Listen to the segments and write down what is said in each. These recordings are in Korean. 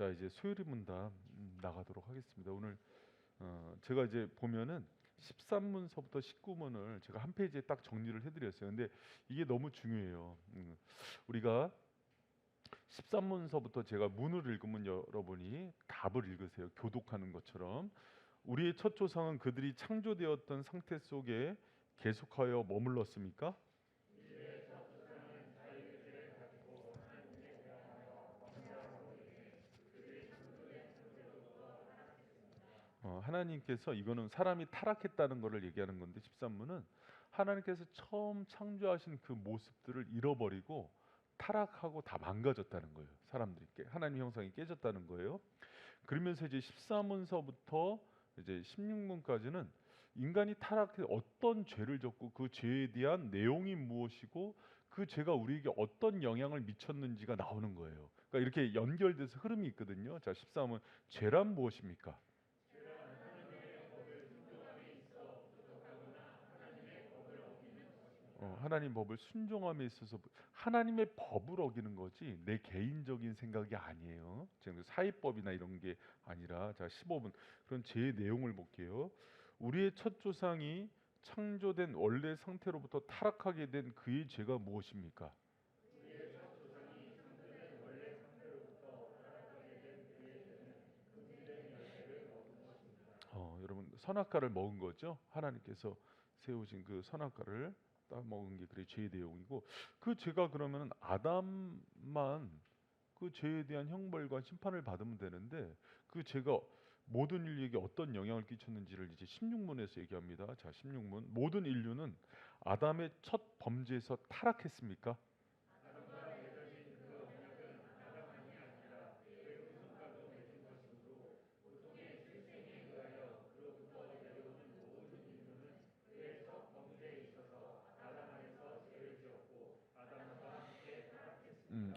자, 이제 수요일 문답 나가도록 하겠습니다. 오늘 제가 이제 보면은 13문서부터 19문을 제가 한 페이지에 딱 정리를 해드렸어요. 근데 이게 너무 중요해요. 우리가 13문서부터 제가 문을 읽으면 여러분이 답을 읽으세요. 교독하는 것처럼. 우리의 첫 조상은 그들이 창조되었던 상태 속에 계속하여 머물렀습니까? 하나님께서, 이거는 사람이 타락했다는 것을 얘기하는 건데, 13문은 하나님께서 처음 창조하신 그 모습들을 잃어버리고 타락하고 다 망가졌다는 거예요. 사람들이 하나님 형상이 깨졌다는 거예요. 그러면서 이제 14문서부터 이제 16문까지는 인간이 타락해 어떤 죄를 졌고 그 죄에 대한 내용이 무엇이고 그 죄가 우리에게 어떤 영향을 미쳤는지가 나오는 거예요. 그러니까 이렇게 연결돼서 흐름이 있거든요. 자, 13은 죄란 무엇입니까? 하나님 법을 순종함에 있어서 하나님의 법을 어기는 거지 내 개인적인 생각이 아니에요. 지금 사회법이나 이런 게 아니라. 자, 15분 그런 제 내용을 볼게요. 우리의 첫 조상이 창조된 원래 상태로부터 타락하게 된 그의 죄가 무엇입니까? 여러분, 선악과를 먹은 거죠. 하나님께서 세우신 그 선악과를 딱 먹은 게 그의 죄의 내용이고, 그 죄가 그러면 아담만 그 죄에 대한 형벌과 심판을 받으면 되는데 그 죄가 모든 인류에게 어떤 영향을 끼쳤는지를 이제 16문에서 얘기합니다. 자, 16문. 모든 인류는 아담의 첫 범죄에서 타락했습니까?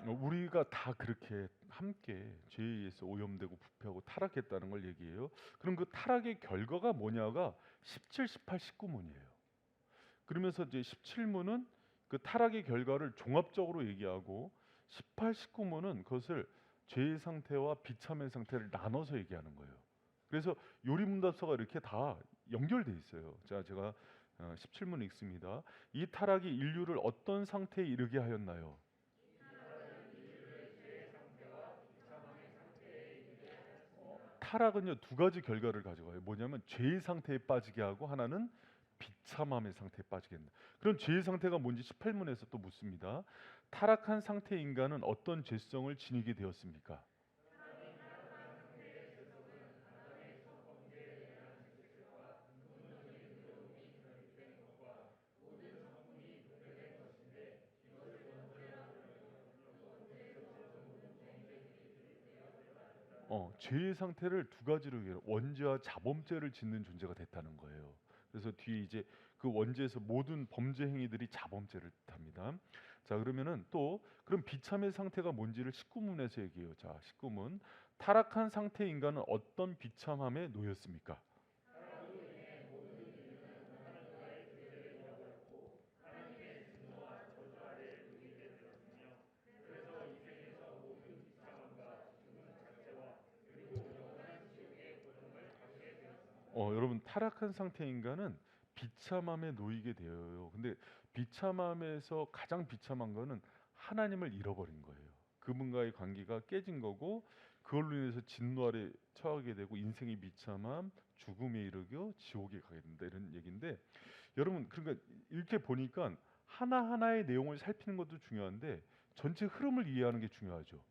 우리가 다 그렇게 함께 죄에 의해서 오염되고 부패하고 타락했다는 걸 얘기해요. 그럼 그 타락의 결과가 뭐냐가 17, 18, 19문이에요. 그러면서 이제 17문은 그 타락의 결과를 종합적으로 얘기하고 18, 19문은 그것을 죄의 상태와 비참의 상태를 나눠서 얘기하는 거예요. 그래서 요리문답서가 이렇게 다 연결돼 있어요. 자, 제가 17문 읽습니다. 이 타락이 인류를 어떤 상태에 이르게 하였나요? 타락은요 두 가지 결과를 가져가요. 뭐냐면 죄의 상태에 빠지게 하고 하나는 비참함의 상태에 빠지게 한다. 그럼 죄의 상태가 뭔지 18문에서 또 묻습니다. 타락한 상태 인간은 어떤 죄성을 지니게 되었습니까? 죄의 상태를 두 가지로 얘기해요. 원죄와 자범죄를 짓는 존재가 됐다는 거예요. 그래서 뒤에 이제 그 원죄에서 모든 범죄 행위들이 자범죄를 뜻합니다. 자, 그러면은 또 그럼 비참의 상태가 뭔지를 19문에서 얘기해요. 자, 19문. 타락한 상태 인간은 어떤 비참함에 놓였습니까? 여러분, 타락한 상태 인간은 비참함에 놓이게 되어요. 근데 비참함에서 가장 비참한 거는 하나님을 잃어버린 거예요. 그분과의 관계가 깨진 거고 그걸로 인해서 진노 아래 처하게 되고 인생의 비참함, 죽음에 이르고 지옥에 가게 된다 이런 얘기인데, 여러분 그러니까 이렇게 보니까 하나하나의 내용을 살피는 것도 중요한데 전체 흐름을 이해하는 게 중요하죠.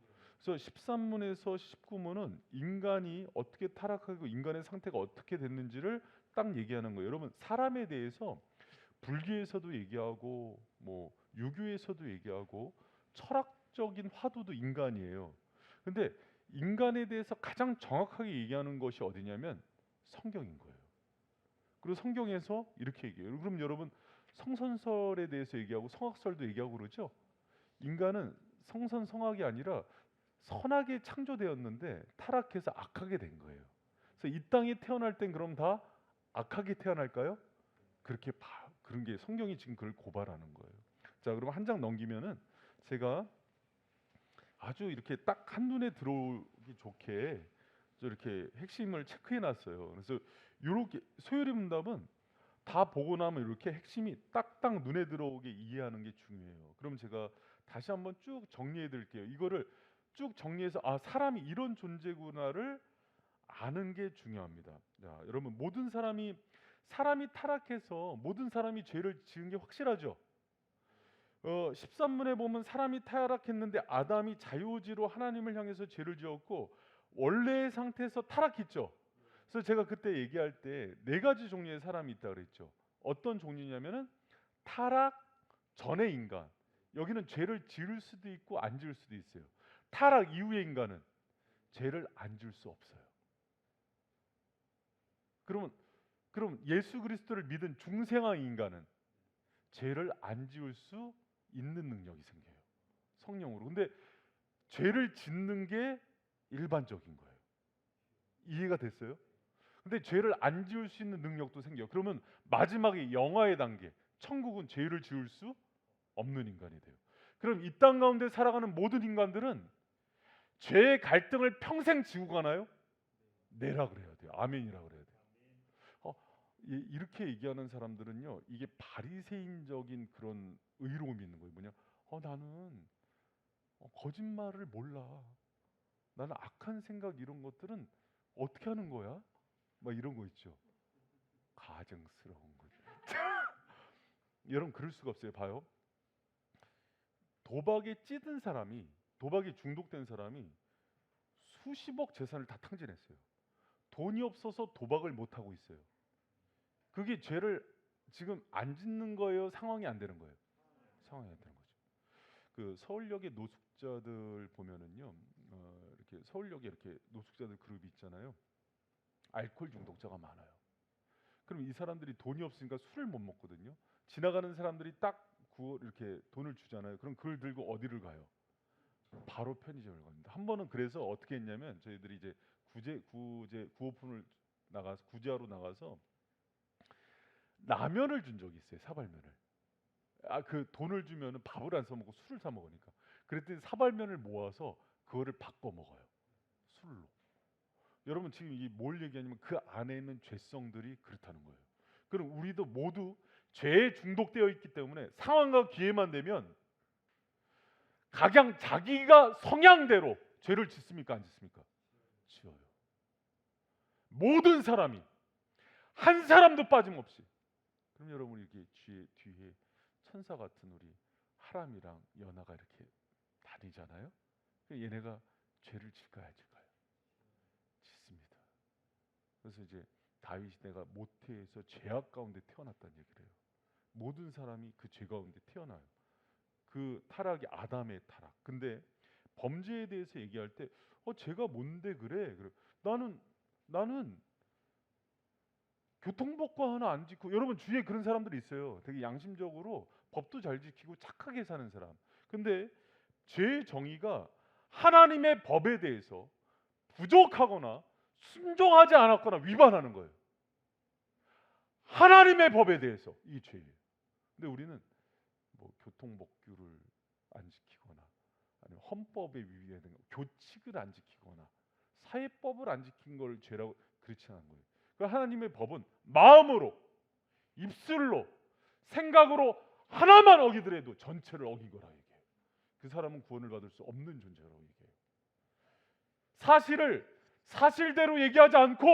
그래서 13문에서 19문은 인간이 어떻게 타락하고 인간의 상태가 어떻게 됐는지를 딱 얘기하는 거예요. 여러분, 사람에 대해서 불교에서도 얘기하고 뭐 유교에서도 얘기하고 철학적인 화두도 인간이에요. 근데 인간에 대해서 가장 정확하게 얘기하는 것이 어디냐면 성경인 거예요. 그리고 성경에서 이렇게 얘기해요. 그럼 여러분, 성선설에 대해서 얘기하고 성악설도 얘기하고 그러죠. 인간은 성선성악이 아니라 선하게 창조되었는데 타락해서 악하게 된 거예요. 그래서 이 땅에 태어날 땐 그럼 다 악하게 태어날까요? 그런 게 성경이 지금 그걸 고발하는 거예요. 자, 그럼 한 장 넘기면은 제가 아주 이렇게 딱 한눈에 들어오기 좋게 이렇게 핵심을 체크해 놨어요. 그래서 요렇게 소요리 문답은 다 보고 나면 이렇게 핵심이 딱딱 눈에 들어오게 이해하는 게 중요해요. 그럼 제가 다시 한번 쭉 정리해 드릴게요. 이거를 쭉 정리해서 아, 사람이 이런 존재구나를 아는 게 중요합니다. 자, 여러분 사람이 타락해서 모든 사람이 죄를 지은 게 확실하죠. 13문에 보면 사람이 타락했는데 아담이 자유의지로 하나님을 향해서 죄를 지었고 원래의 상태에서 타락했죠. 그래서 제가 그때 얘기할 때 네 가지 종류의 사람이 있다 그랬죠. 어떤 종류냐면은 타락 전의 인간. 여기는 죄를 지을 수도 있고 안 지을 수도 있어요. 타락 이후의 인간은 죄를 안 지을 수 없어요. 그럼 예수 그리스도를 믿은 중생한 인간은 죄를 안 지을 수 있는 능력이 생겨요. 성령으로. 근데 죄를 짓는 게 일반적인 거예요. 이해가 됐어요? 근데 죄를 안 지을 수 있는 능력도 생겨요. 그러면 마지막에 영화의 단계, 천국은 죄를 지을 수 없는 인간이 돼요. 그럼 이 땅 가운데 살아가는 모든 인간들은 죄의 갈등을 평생 지고 가나요? 네라 그래야 돼요. 아멘이라 그래야 돼요. 이렇게 얘기하는 사람들은요, 이게 바리새인적인 그런 의로움이 있는 거예요. 뭐냐? 나는 거짓말을 몰라. 나는 악한 생각 이런 것들은 어떻게 하는 거야? 막 이런 거 있죠. 가증스러운 거죠. 여러분 그럴 수가 없어요. 봐요. 도박에 중독된 사람이 수십억 재산을 다 탕진했어요. 돈이 없어서 도박을 못 하고 있어요. 그게 죄를 지금 안 짓는 거예요? 상황이 안 되는 거예요? 상황이 안 되는 거죠. 그 서울역의 노숙자들 보면은요, 이렇게 서울역에 이렇게 노숙자들 그룹이 있잖아요. 알코올 중독자가 많아요. 그럼 이 사람들이 돈이 없으니까 술을 못 먹거든요. 지나가는 사람들이 딱 이렇게 돈을 주잖아요. 그럼 그걸 들고 어디를 가요? 바로 편의점을 갑니다. 한 번은 그래서 어떻게 했냐면 저희들이 이제 구오픈을 나가서 구제하러 나가서 라면을 준 적이 있어요. 사발면을. 그 돈을 주면은 밥을 안 사 먹고 술을 사 먹으니까. 그랬더니 사발면을 모아서 그거를 바꿔 먹어요. 술로. 여러분 지금 이 뭘 얘기하냐면 그 안에 있는 죄성들이 그렇다는 거예요. 그럼 우리도 모두 죄에 중독되어 있기 때문에 상황과 기회만 되면 각양 자기가 성향대로 죄를 짓습니까 안 짓습니까? 지어요. 모든 사람이 한 사람도 빠짐없이. 그럼 여러분 이렇게 뒤에 천사 같은 우리 하람이랑 연하가 이렇게 다니잖아요. 얘네가 죄를 질까요 안 질까요? 짓습니다. 그래서 이제 다윗이 내가 모태에서 죄악 가운데 태어났다는 얘기를 해요. 모든 사람이 그 죄 가운데 태어나요. 그 타락이 아담의 타락. 근데 범죄에 대해서 얘기할 때 죄가 뭔데 그래? 나는 교통법과 하나 안 지키고 여러분 주위에 그런 사람들이 있어요. 되게 양심적으로 법도 잘 지키고 착하게 사는 사람. 근데 죄의 정의가 하나님의 법에 대해서 부족하거나 순종하지 않았거나 위반하는 거예요. 하나님의 법에 대해서 이 죄예요. 근데 우리는 뭐 교통법규를 안 지키거나 아니면 헌법에 위배되는 교칙을 안 지키거나 사회법을 안 지킨 걸 죄라고 그렇지 않은 거예요. 그 하나님의 법은 마음으로 입술로 생각으로 하나만 어기더라도 전체를 어긴 거라 얘기해요. 그 사람은 구원을 받을 수 없는 존재라고 얘기해요. 사실을 사실대로 얘기하지 않고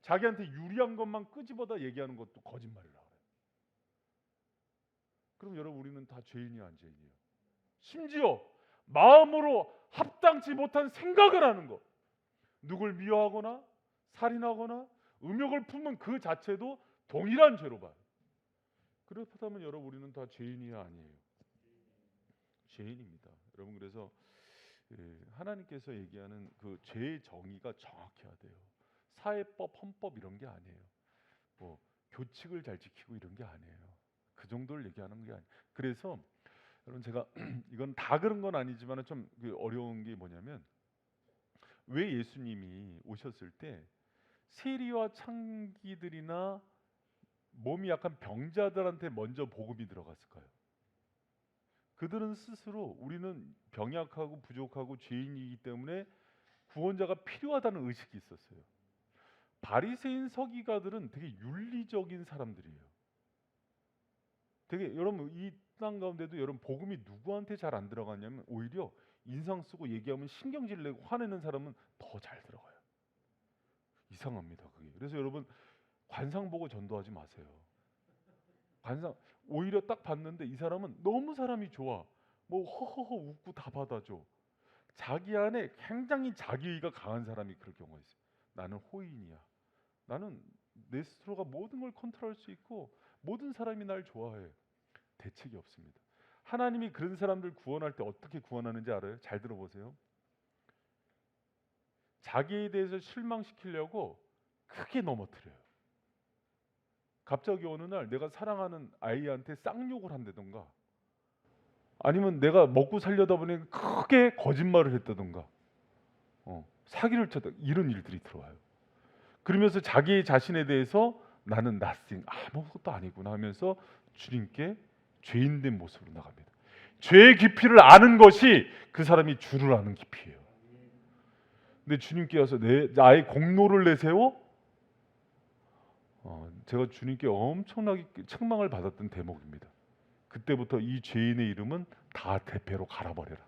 자기한테 유리한 것만 끄집어다 얘기하는 것도 거짓말이라 그래요. 그럼 여러분 우리는 다 죄인이야 안 죄인이에요? 심지어 마음으로 합당치 못한 생각을 하는 것, 누굴 미워하거나 살인하거나 음욕을 품는 그 자체도 동일한 죄로 봐요. 그렇다면 여러분 우리는 다 죄인이야 아니에요? 죄인입니다. 여러분 그래서 하나님께서 얘기하는 그 죄의 정의가 정확해야 돼요. 사회법, 헌법 이런 게 아니에요. 뭐 교칙을 잘 지키고 이런 게 아니에요. 그 정도를 얘기하는 게 아니에요. 그래서 여러분 제가 이건 다 그런 건 아니지만 좀 어려운 게 뭐냐면 왜 예수님이 오셨을 때 세리와 창기들이나 몸이 약한 병자들한테 먼저 복음이 들어갔을까요? 그들은 스스로 우리는 병약하고 부족하고 죄인이기 때문에 구원자가 필요하다는 의식이 있었어요. 바리새인 서기가들은 되게 윤리적인 사람들이에요. 되게 여러분 이 땅 가운데도 여러분 복음이 누구한테 잘 안 들어가냐면 오히려 인상 쓰고 얘기하면 신경질 내고 화내는 사람은 더 잘 들어가요. 이상합니다 그게. 그래서 여러분 관상 보고 전도하지 마세요. 관상 오히려 딱 봤는데 이 사람은 너무 사람이 좋아. 뭐 허허허 웃고 다 받아줘. 자기 안에 굉장히 자기의가 강한 사람이 그럴 경우가 있어요. 나는 호인이야. 나는 내 스스로가 모든 걸 컨트롤할 수 있고 모든 사람이 날 좋아해. 대책이 없습니다. 하나님이 그런 사람들 구원할 때 어떻게 구원하는지 알아요? 잘 들어보세요. 자기에 대해서 실망시키려고 크게 넘어뜨려요. 갑자기 어느 날 내가 사랑하는 아이한테 쌍욕을 한다던가 아니면 내가 먹고 살려다 보니 크게 거짓말을 했다던가 사기를 쳤다 이런 일들이 들어와요. 그러면서 자기 자신에 대해서 나는 nothing 아무것도 아니구나 하면서 주님께 죄인된 모습으로 나갑니다. 죄의 깊이를 아는 것이 그 사람이 주를 아는 깊이에요. 근데 주님께서 나의 공로를 내세워 제가 주님께 엄청나게 책망을 받았던 대목입니다. 그때부터 이 죄인의 이름은 다 대패로 갈아버려라.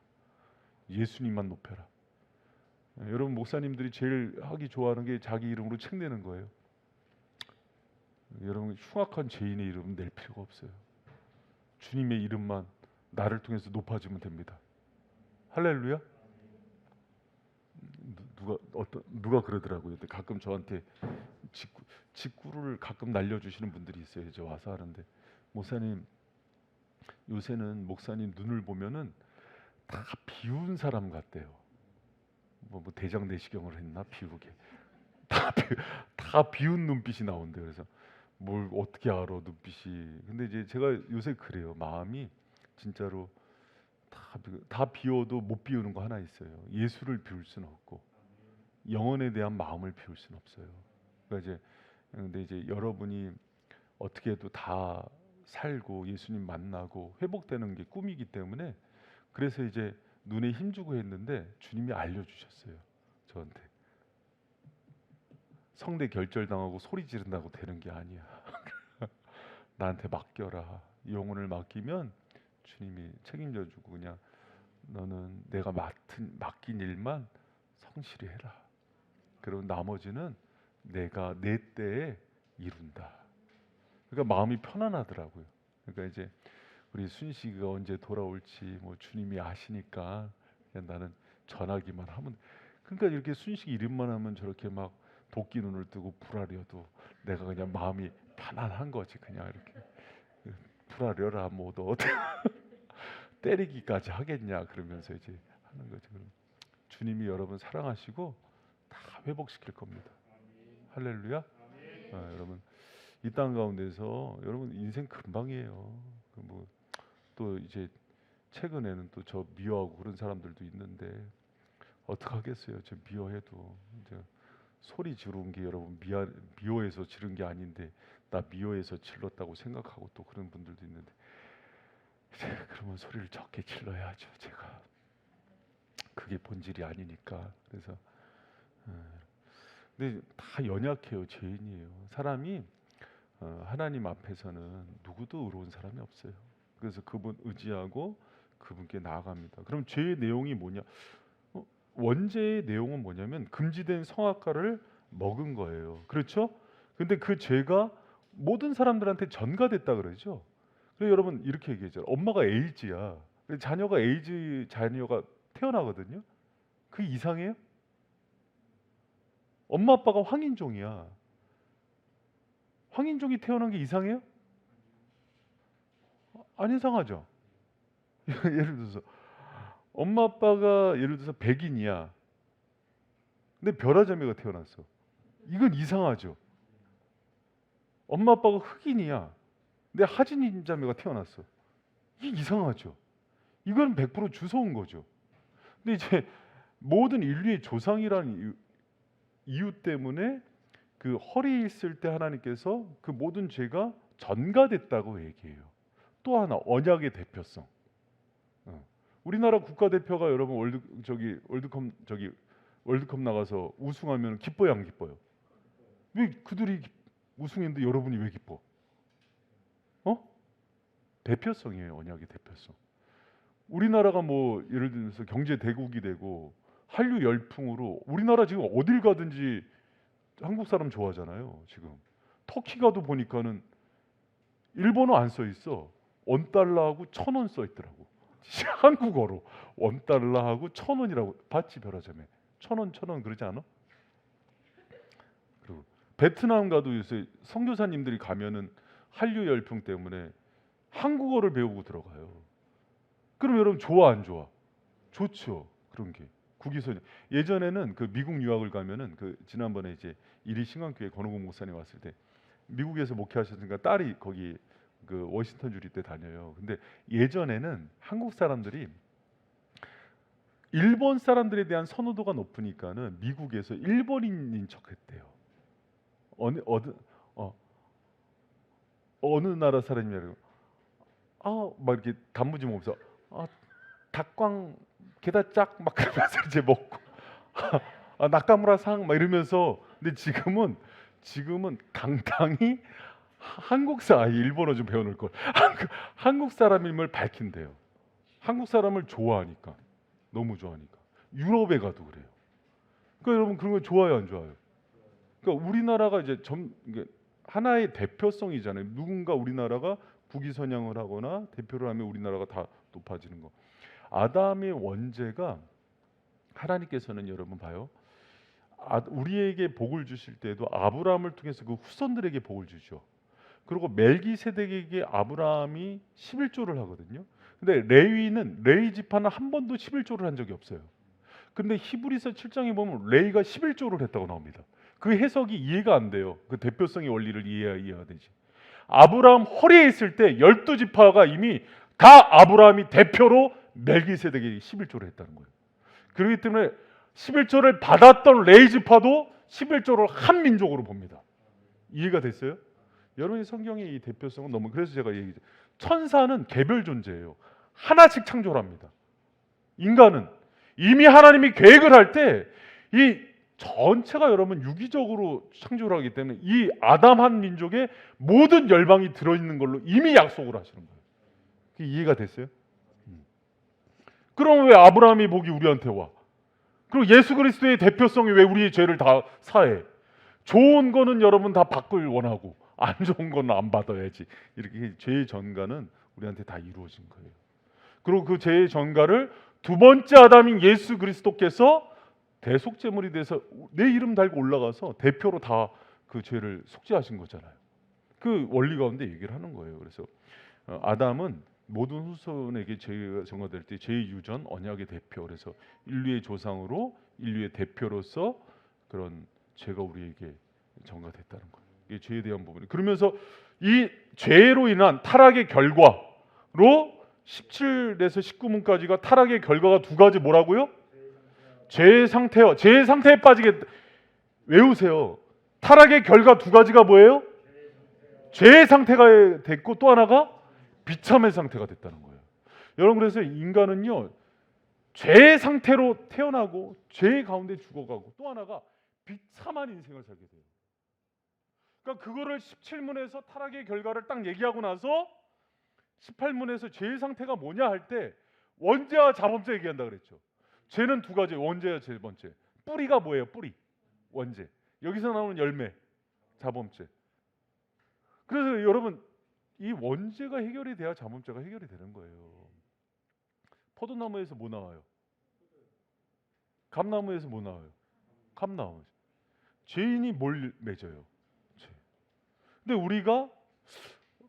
예수님만 높여라. 여러분 목사님들이 제일 하기 좋아하는 게 자기 이름으로 책 내는 거예요. 여러분 흉악한 죄인의 이름은 낼 필요가 없어요. 주님의 이름만 나를 통해서 높아지면 됩니다. 할렐루야. 누가 그러더라고요. 가끔 저한테 직구를 가끔 날려주시는 분들이 있어요. 저 와서 하는데 목사님 요새는 목사님 눈을 보면은 다 비운 사람 같대요. 뭐 대장 내시경을 했나 비우게 다 비운 눈빛이 나온대요. 그래서 뭘 어떻게 알아 눈빛이. 근데 이제 제가 요새 그래요. 마음이 진짜로 다 비워도 못 비우는 거 하나 있어요. 예수를 비울 수는 없고 영혼에 대한 마음을 비울 수는 없어요. 그러니까 근데 이제 여러분이 어떻게 해도 다 살고 예수님 만나고 회복되는 게 꿈이기 때문에 그래서 이제 눈에 힘주고 했는데 주님이 알려주셨어요. 저한테 성대 결절당하고 소리 지른다고 되는 게 아니야. 나한테 맡겨라. 영혼을 맡기면 주님이 책임져주고 그냥 너는 내가 맡긴 일만 성실히 해라. 그리고 나머지는 내가 내 때에 이룬다. 그러니까 마음이 편안하더라고요. 그러니까 이제 우리 순식이가 언제 돌아올지 뭐 주님이 아시니까 그냥 나는 전하기만 하면. 그러니까 이렇게 순식이 이름만 하면 저렇게 막 도끼 눈을 뜨고 불하려도 내가 그냥 마음이 편안한 거지. 그냥 이렇게 불하려라 뭐도 때리기까지 하겠냐 그러면서 이제 하는 거죠. 주님이 여러분 사랑하시고 다 회복시킬 겁니다. 할렐루야. 여러분 이 땅 가운데서 여러분 인생 금방이에요. 또 이제 최근에는 또 저 미워하고 그런 사람들도 있는데 어떡 하겠어요. 저 미워해도 이제 소리 지르는 게 여러분 미워해서 지른 게 아닌데 나 미워해서 질렀다고 생각하고 또 그런 분들도 있는데 그러면 소리를 적게 질러야죠. 제가 그게 본질이 아니니까. 그래서 근데 다 연약해요. 죄인이에요. 사람이 하나님 앞에서는 누구도 의로운 사람이 없어요. 그래서 그분 의지하고 그분께 나아갑니다. 그럼 죄의 내용이 뭐냐? 원죄의 내용은 뭐냐면 금지된 성악과를 먹은 거예요. 그렇죠? 근데 그 죄가 모든 사람들한테 전가됐다 그러죠. 그래서 여러분 이렇게 얘기하죠. 엄마가 에이즈야. 자녀가 에이즈 자녀가 태어나거든요. 그 이상해요? 엄마 아빠가 황인종이야. 황인종이 태어난 게 이상해요? 안 이상하죠. 예를 들어서 엄마 아빠가 예를 들어서 백인이야. 근데 벼라자매가 태어났어. 이건 이상하죠. 엄마 아빠가 흑인이야. 근데 하진인 자매가 태어났어. 이게 이상하죠. 이건 100% 주워온 거죠. 근데 이제 모든 인류의 조상이라는 이유 때문에 그 허리에 있을 때 하나님께서 그 모든 죄가 전가됐다고 얘기해요. 또 하나 언약의 대표성. 우리나라 국가대표가 여러분 월드컵 나가서 우승하면 기뻐요, 안 기뻐요? 왜 그들이 우승했는데 여러분이 왜 기뻐? 어? 대표성이에요, 언약의 대표성. 우리나라가 뭐 예를 들면서 경제 대국이 되고 한류 열풍으로 우리나라 지금 어딜 가든지 한국 사람 좋아하잖아요. 지금 터키 가도 보니까는 일본어 안 써 있어. 원달러하고 1,000원 써 있더라고. 한국어로 원달러하고 1,000원이라고 봤지 벼라자매. 1,000원 그러지 않아? 그리고 베트남 가도 요새 선교사님들이 가면은 한류 열풍 때문에 한국어를 배우고 들어가요. 그럼 여러분 좋아 안 좋아? 좋죠. 그런 게 국위선. 예전에는 그 미국 유학을 가면은 그 지난번에 이제 이리 신강교회 권호공 목사님 왔을 때 미국에서 목회하셨으니까 딸이 거기 그 워싱턴 주립대 다녀요. 근데 예전에는 한국 사람들이 일본 사람들에 대한 선호도가 높으니까는 미국에서 일본인인 척했대요. 어, 어느 나라 사람이냐고 막 이렇게 단무지 먹으면서 닭광 게다짝 막 그러면서 이제 먹고 나카무라상 막 이러면서. 근데 지금은 당당히 일본어 좀 배워놓을 걸. 한국 사람임을 밝힌대요. 한국 사람을 좋아하니까, 너무 좋아하니까. 유럽에 가도 그래요. 그러니까 여러분 그런 거 좋아요, 안 좋아요? 그러니까 우리나라가 이제 이게 하나의 대표성이잖아요. 누군가 우리나라가 국위선양을 하거나 대표를 하면 우리나라가 다 높아지는 거. 아담의 원죄가 하나님께서는 여러분 봐요. 우리에게 복을 주실 때도 아브라함을 통해서 그 후손들에게 복을 주죠. 그리고 멜기세덱에게 아브라함이 11조를 하거든요. 근데 레위 지파는 한 번도 11조를 한 적이 없어요. 근데 히브리서 7장에 보면 레위가 11조를 했다고 나옵니다. 그 해석이 이해가 안 돼요. 그 대표성의 원리를 이해가 되지. 아브라함 허리에 있을 때 12지파가 이미 다 아브라함이 대표로 멜기세덱에게 11조를 했다는 거예요. 그렇기 때문에 11조를 받았던 레위 지파도 11조를 한 민족으로 봅니다. 이해가 됐어요? 여러분이 성경의 이 대표성은 너무, 그래서 제가 얘기했죠. 천사는 개별 존재예요. 하나씩 창조를 합니다. 인간은 이미 하나님이 계획을 할 때 이 전체가 여러분 유기적으로 창조를 하기 때문에 이 아담 한 민족의 모든 열방이 들어있는 걸로 이미 약속을 하시는 거예요. 그게 이해가 됐어요? 그럼 왜 아브라함의 복이 우리한테 와? 그리고 예수 그리스도의 대표성이 왜 우리의 죄를 다 사해? 좋은 거는 여러분 다 받길 원하고 안 좋은 거는 안 받아야지. 이렇게 죄의 전가는 우리한테 다 이루어진 거예요. 그리고 그 죄의 전가를 두 번째 아담인 예수 그리스도께서 대속제물이 돼서 내 이름 달고 올라가서 대표로 다 그 죄를 속죄하신 거잖아요. 그 원리 가운데 얘기를 하는 거예요. 그래서 아담은 모든 후손에게 죄가 전가될 때 죄의 유전 언약의 대표, 그래서 인류의 조상으로 인류의 대표로서 그런 죄가 우리에게 전가됐다는 거예요. 이게 죄에 대한 부분이. 그러면서 이 죄로 인한 타락의 결과로 17에서 19문까지가 타락의 결과가 두 가지 뭐라고요? 죄의 상태요. 죄의 상태에 빠지게 외우세요. 타락의 결과 두 가지가 뭐예요? 죄의 상태가 됐고 또 하나가 비참의 상태가 됐다는 거예요. 여러분 그래서 인간은요 죄의 상태로 태어나고 죄의 가운데 죽어가고 또 하나가 비참한 인생을 살게 돼요. 그러니까 그거를 17문에서 타락의 결과를 딱 얘기하고 나서 18문에서 죄의 상태가 뭐냐 할 때 원죄와 자범죄 얘기한다 그랬죠. 죄는 두 가지, 원죄와 세 번째. 뿌리가 뭐예요? 뿌리, 원죄. 여기서 나오는 열매, 자범죄. 그래서 여러분 이 원죄가 해결이 돼야 자범죄가 해결이 되는 거예요. 포도나무에서 뭐 나와요? 감나무에서 뭐 나와요? 감나무. 죄인이 뭘 맺어요? 죄. 근데 우리가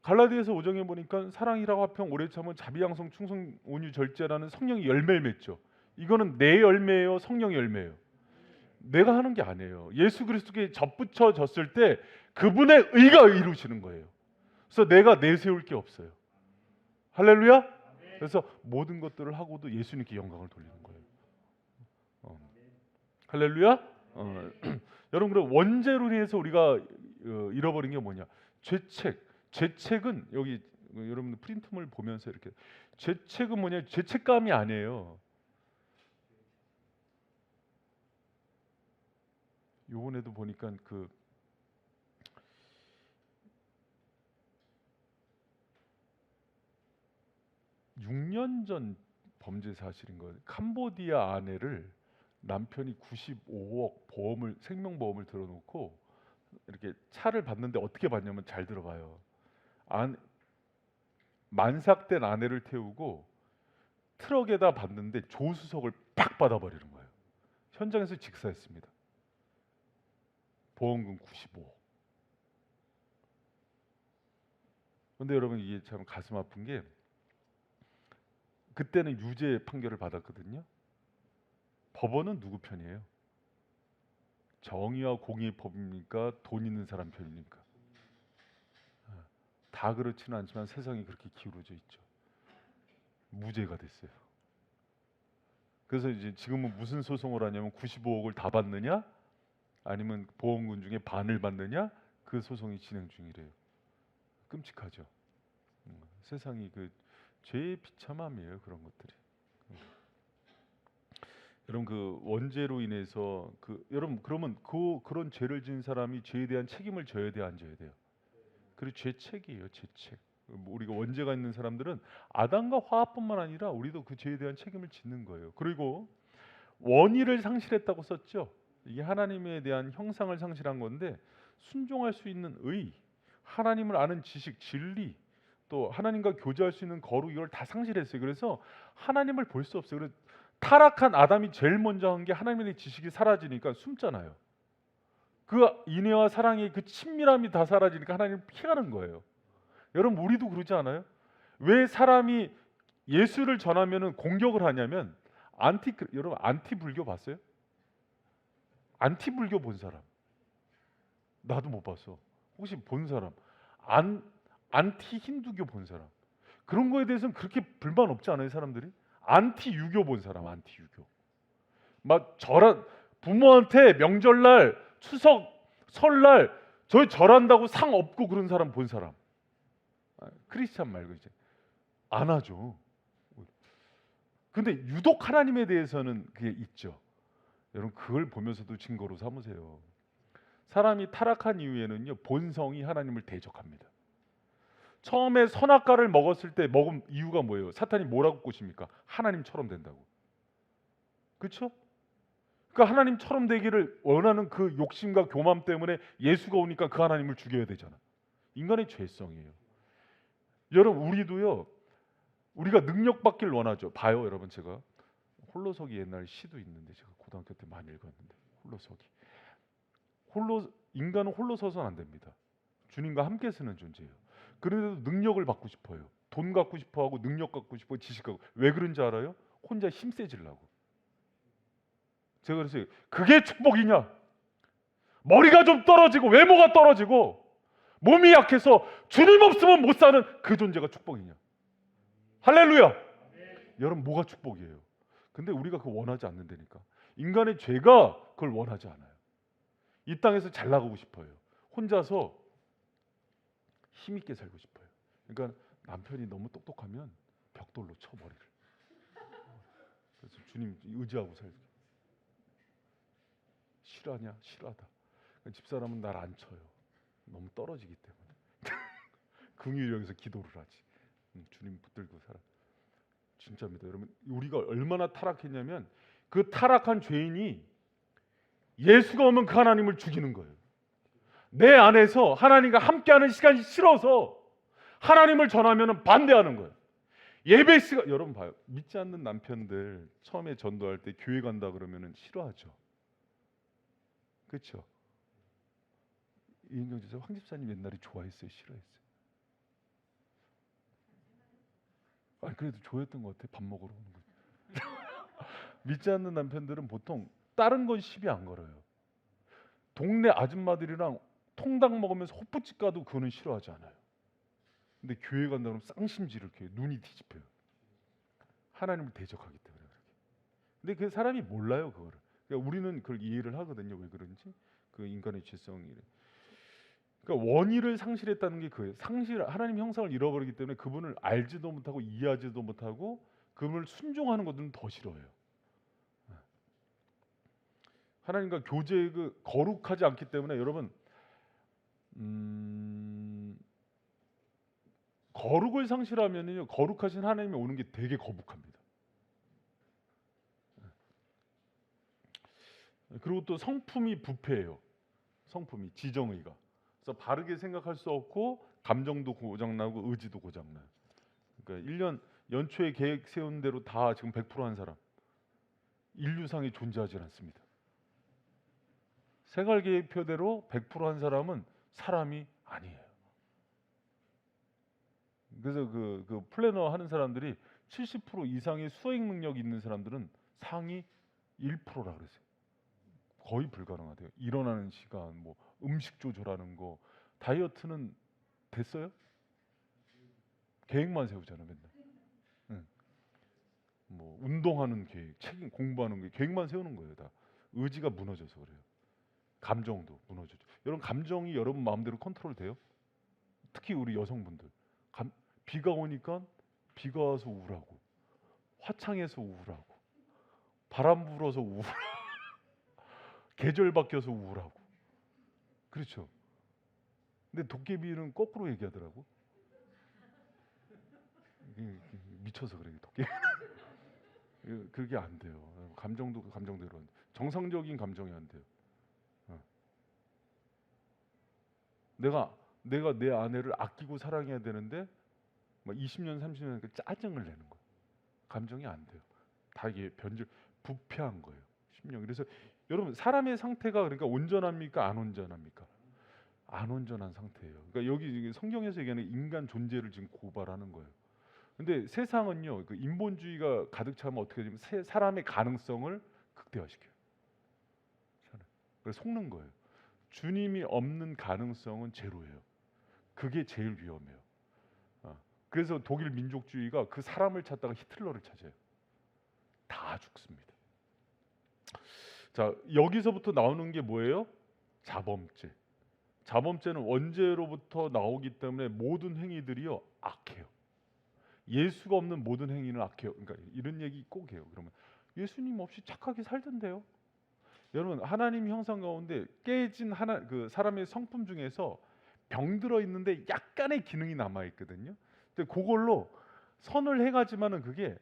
갈라디아서 5장에 보니까 사랑이라 화평 오래 참은 자비양성 충성 온유 절제라는 성령의 열매를 맺죠. 이거는 내 열매예요, 성령의 열매예요? 내가 하는 게 아니에요. 예수 그리스도께 접붙여졌을 때 그분의 의가 이루시는 거예요. 그래서 내가 내세울 게 없어요. 할렐루야. 그래서 모든 것들을 하고도 예수님께 영광을 돌리는 거예요. 할렐루야. 여러분 그럼 원죄로 인해서 우리가 잃어버린 게 뭐냐? 죄책은 여기 여러분들 프린트물 보면서 이렇게 죄책은 뭐냐? 죄책감이 아니에요. 요번에도 보니까 그 6년 전 범죄 사실인 거예요. 캄보디아 아내를 남편이 95억 보험을 생명보험을 들어놓고 이렇게 차를 봤는데 어떻게 봤냐면 잘 들어봐요. 만삭된 아내를 태우고 트럭에다 봤는데 조수석을 팍 받아버리는 거예요. 현장에서 직사했습니다. 보험금 95억. 근데 여러분 이게 참 가슴 아픈 게 그때는 유죄 판결을 받았거든요. 법원은 누구 편이에요? 정의와 공의의 법입니까? 돈 있는 사람 편입니까? 다 그렇지는 않지만 세상이 그렇게 기울어져 있죠. 무죄가 됐어요. 그래서 이제 지금은 무슨 소송을 하냐면 95억을 다 받느냐 아니면 보험금 중에 반을 받느냐 그 소송이 진행 중이래요. 끔찍하죠. 세상이 그 죄의 비참함이에요. 그런 것들이. 여러분 그 원죄로 인해서 여러분 그러면 그런 죄를 지은 사람이 죄에 대한 책임을 져야 돼요, 안 져야 돼요? 그리고 죄책이에요, 죄책. 우리가 원죄가 있는 사람들은 아담과 화뿐만 아니라 우리도 그 죄에 대한 책임을 짓는 거예요. 그리고 원의를 상실했다고 썼죠. 이게 하나님에 대한 형상을 상실한 건데 순종할 수 있는 의, 하나님을 아는 지식, 진리, 또 하나님과 교제할 수 있는 거룩 이걸 다 상실했어요. 그래서 하나님을 볼 수 없어요. 그래서 타락한 아담이 제일 먼저 한 게 하나님에 대한 지식이 사라지니까 숨잖아요. 그 인애와 사랑의 그 친밀함이 다 사라지니까 하나님을 피하는 거예요. 여러분 우리도 그러지 않아요? 왜 사람이 예수를 전하면은 공격을 하냐면 여러분 안티 불교 봤어요? 안티 불교 본 사람? 나도 못 봤어. 혹시 본 사람? 안티 힌두교 본 사람? 그런 거에 대해서는 그렇게 불만 없지 않아요, 사람들이? 안티 유교 본 사람, 안티 유교. 막 부모한테 명절날, 추석, 설날 저희 절한다고 상 없고 그런 사람 본 사람. 크리스찬 말고 이제 안 하죠. 근데 유독 하나님에 대해서는 그게 있죠. 여러분 그걸 보면서도 증거로 삼으세요. 사람이 타락한 이후에는요 본성이 하나님을 대적합니다. 처음에 선악과를 먹었을 때 먹은 이유가 뭐예요? 사탄이 뭐라고 꼬십니까? 하나님처럼 된다고. 그렇죠? 그러니까 하나님처럼 되기를 원하는 그 욕심과 교만 때문에 예수가 오니까 그 하나님을 죽여야 되잖아. 인간의 죄성이에요. 여러분 우리도요. 우리가 능력받길 원하죠. 봐요, 여러분 제가 홀로서기 옛날 시도 있는데 제가 고등학교 때 많이 읽었는데 홀로서기. 인간은 홀로 서서는 안 됩니다. 주님과 함께 쓰는 존재예요. 그런데도 능력을 받고 싶어요. 돈 갖고 싶어하고 능력 갖고 싶어 지식 갖고. 왜 그런지 알아요? 혼자 힘 세지려고. 제가 그래서 그게 축복이냐? 머리가 좀 떨어지고 외모가 떨어지고 몸이 약해서 주님 없으면 못 사는 그 존재가 축복이냐? 할렐루야. 여러분 뭐가 축복이에요? 근데 우리가 그거 원하지 않는다니까. 인간의 죄가 그걸 원하지 않아요. 이 땅에서 잘 나가고 싶어요. 혼자서 힘있게 살고 싶어요. 그러니까 남편이 너무 똑똑하면 벽돌로 쳐 머리를. 그래서 주님 의지하고 살고. 싫어하냐? 싫어하다. 그러니까 집사람은 날 안 쳐요. 너무 떨어지기 때문에. 긍휼력에서 기도를 하지. 주님 붙들고 살아. 진짜입니다. 여러분 우리가 얼마나 타락했냐면 그 타락한 죄인이 예수가 오면 그 하나님을 죽이는 거예요. 내 안에서 하나님과 함께하는 시간이 싫어서 하나님을 전하면 반대하는 거예요. 예배 시간 여러분 봐요. 믿지 않는 남편들 처음에 전도할 때 교회 간다 그러면 싫어하죠. 그렇죠? 이인경 집사 황 집사님 옛날에 좋아했어요, 싫어했어요? 아니 그래도 좋아했던 것 같아. 밥 먹으러 오는 거. 믿지 않는 남편들은 보통 다른 건 시비 안 걸어요. 동네 아줌마들이랑 통닭 먹으면서 호프집 가도 그거는 싫어하지 않아요. 근데 교회 간다 그러면 쌍심지를 이렇게 눈이 뒤집혀요. 하나님을 대적하기 때문에 그렇게. 근데 그 사람이 몰라요 그거를. 그러니까 우리는 그걸 이해를 하거든요. 왜 그런지 그 인간의 죄성이. 그러니까 원의를 상실했다는 게 그예요. 하나님 형상을 잃어버리기 때문에 그분을 알지도 못하고 이해하지도 못하고 그분을 순종하는 것들은 더 싫어해요. 하나님과 교제 거룩하지 않기 때문에 여러분 거룩을 상실하면요 거룩하신 하나님이 오는 게 되게 거북합니다. 그리고 또 성품이 부패해요. 성품이 지정의가. 그래서 바르게 생각할 수 없고 감정도 고장나고 의지도 고장나요. 그러니까 1년 연초에 계획 세운 대로 다 지금 100%한 사람 인류상에 존재하지 않습니다. 생활 계획표대로 100%한 사람은 사람이 아니에요. 그래서 그 플래너 하는 사람들이 70% 이상의 수행 능력이 있는 사람들은 상위 1%라 그랬어요. 거의 불가능하대요. 일어나는 시간, 뭐 음식 조절하는 거, 다이어트는 됐어요? 계획만 세우잖아요, 맨날. 응. 뭐 운동하는 계획, 책임 공부하는 게 계획만 세우는 거예요, 다. 의지가 무너져서 그래요. 감정도 무너지죠. 여러분 감정이 여러분 마음대로 컨트롤 돼요? 특히 우리 여성분들. 비가 오니까 비가 와서 우울하고, 화창해서 우울하고, 바람 불어서 우울하고, 계절 바뀌어서 우울하고. 그렇죠. 근데 도깨비는 거꾸로 얘기하더라고. 미쳐서 그래 도깨비. 그게 안 돼요. 감정도 감정대로 안 돼. 정상적인 감정이 안 돼요. 내가 내 아내를 아끼고 사랑해야 되는데 막 20년 30년 짜증을 내는 거예요. 감정이 안 돼요. 다 이게 부패한 거예요. 심령. 그래서 여러분 사람의 상태가 그러니까 온전합니까? 안 온전합니까? 안 온전한 상태예요. 그러니까 여기 성경에서 얘기하는 인간 존재를 지금 고발하는 거예요. 근데 세상은요, 그 인본주의가 가득 차면 어떻게 되냐면 사람의 가능성을 극대화시켜요. 그래서 속는 거예요. 주님이 없는 가능성은 제로예요. 그게 제일 위험해요. 그래서 독일 민족주의가 그 사람을 찾다가 히틀러를 찾아요. 다 죽습니다. 자, 여기서부터 나오는 게 뭐예요? 자범죄. 자범죄는 원죄로부터 나오기 때문에 모든 행위들이요 악해요. 예수가 없는 모든 행위는 악해요. 그러니까 이런 얘기 꼭 해요. 그러면 예수님 없이 착하게 살던데요. 여러분 하나님 형상 가운데 깨진 그 사람의 성품 중에서 병들어 있는데 약간의 기능이 남아 있거든요. 근데 그걸로 선을 행하지만은 그게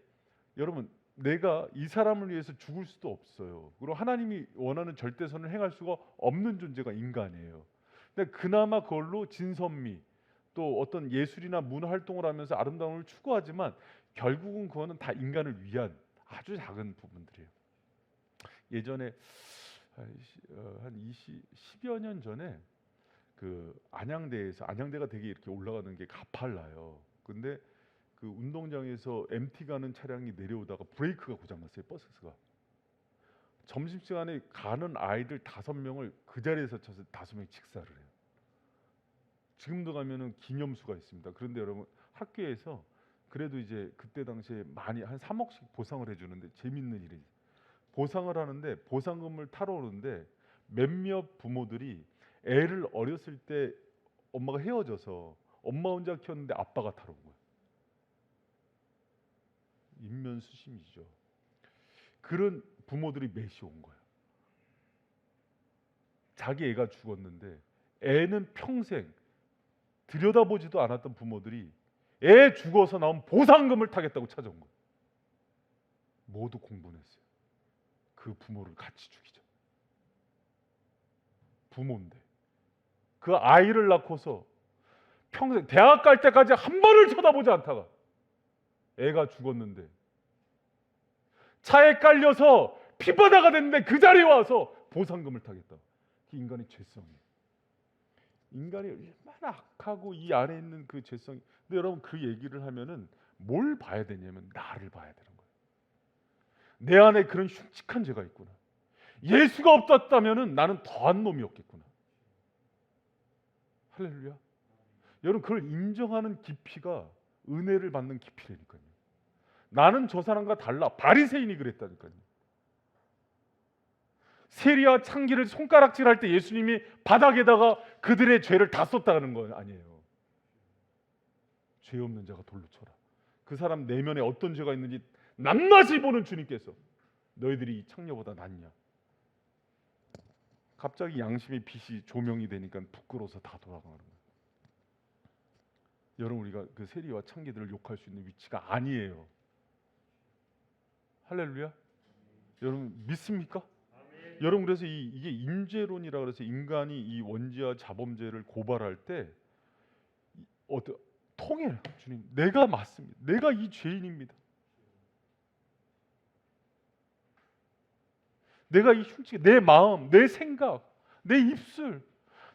여러분 내가 이 사람을 위해서 죽을 수도 없어요. 그리고 하나님이 원하는 절대선을 행할 수가 없는 존재가 인간이에요. 근데 그나마 그걸로 진선미 또 어떤 예술이나 문화 활동을 하면서 아름다움을 추구하지만 결국은 그거는 다 인간을 위한 아주 작은 부분들이에요. 예전에 한 10여 년 전에 그 안양대가 되게 이렇게 올라가는 게 가팔라요. 근데 그 운동장에서 MT 가는 차량이 내려오다가 브레이크가 고장났어요. 버스가. 점심시간에 가는 아이들 5명을 그 자리에서 쳐서 5명이 직사를 해요. 지금도 가면은 기념수가 있습니다. 그런데 여러분 학교에서 그래도 이제 그때 당시에 많이 한 3억씩 보상을 해주는데 재밌는 일이 보상을 하는데 보상금을 타러 오는데 몇몇 부모들이 애를 어렸을 때 엄마가 헤어져서 엄마 혼자 키웠는데 아빠가 타러 온 거예요. 인면수심이죠. 그런 부모들이 몇이 온 거예요. 자기 애가 죽었는데 애는 평생 들여다보지도 않았던 부모들이 애 죽어서 나온 보상금을 타겠다고 찾아온 거예요. 모두 공분했어요. 그 부모를 같이 죽이죠. 부모인데 그 아이를 낳고서 평생 대학 갈 때까지 한 번을 쳐다보지 않다가 애가 죽었는데 차에 깔려서 피바다가 됐는데 그 자리에 와서 보상금을 타겠다. 그 인간의 죄성이에요. 인간이 얼마나 악하고 이 안에 있는 그 죄성이. 근데 여러분 그 얘기를 하면은 뭘 봐야 되냐면 나를 봐야 되는 거예요. 내 안에 그런 흉측한 죄가 있구나. 예수가 없었다면은 나는 더한 놈이었겠구나. 할렐루야. 여러분 그걸 인정하는 깊이가 은혜를 받는 깊이라니까요. 나는 저 사람과 달라. 바리새인이 그랬다니까요. 세리와 창기를 손가락질할 때 예수님이 바닥에다가 그들의 죄를 다 썼다는 건 아니에요. 죄 없는 자가 돌로 쳐라. 그 사람 내면에 어떤 죄가 있는지 낱낱이 보는 주님께서 너희들이 이 창녀보다 낫냐. 갑자기 양심의 빛이 조명이 되니까 부끄러워서 다 돌아가는 거예요. 여러분, 우리가 그 세리와 창기들을 욕할 수 있는 위치가 아니에요. 할렐루야. 여러분 믿습니까? 여러분, 그래서 이게 인죄론이라 그래서 인간이 이 원죄와 자범죄를 고발할 때 어떤 통일, 주님 내가 맞습니다. 내가 이 죄인입니다. 내가 이 흉측, 내 마음, 내 생각, 내 입술,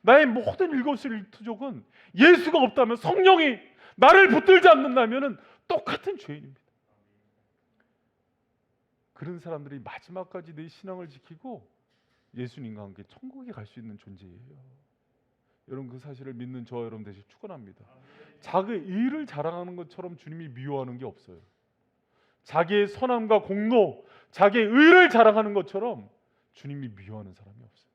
나의 모든 일거수일투족은 예수가 없다면, 성령이 나를 붙들지 않는다면 똑같은 죄인입니다. 그런 사람들이 마지막까지 내 신앙을 지키고 예수님과 함께 천국에 갈 수 있는 존재예요. 여러분, 그 사실을 믿는 저와 여러분 되시길 축원합니다. 자기 의를 자랑하는 것처럼 주님이 미워하는 게 없어요. 자기의 선함과 공로, 자기의 의를 자랑하는 것처럼 주님이 미워하는 사람이 없어요.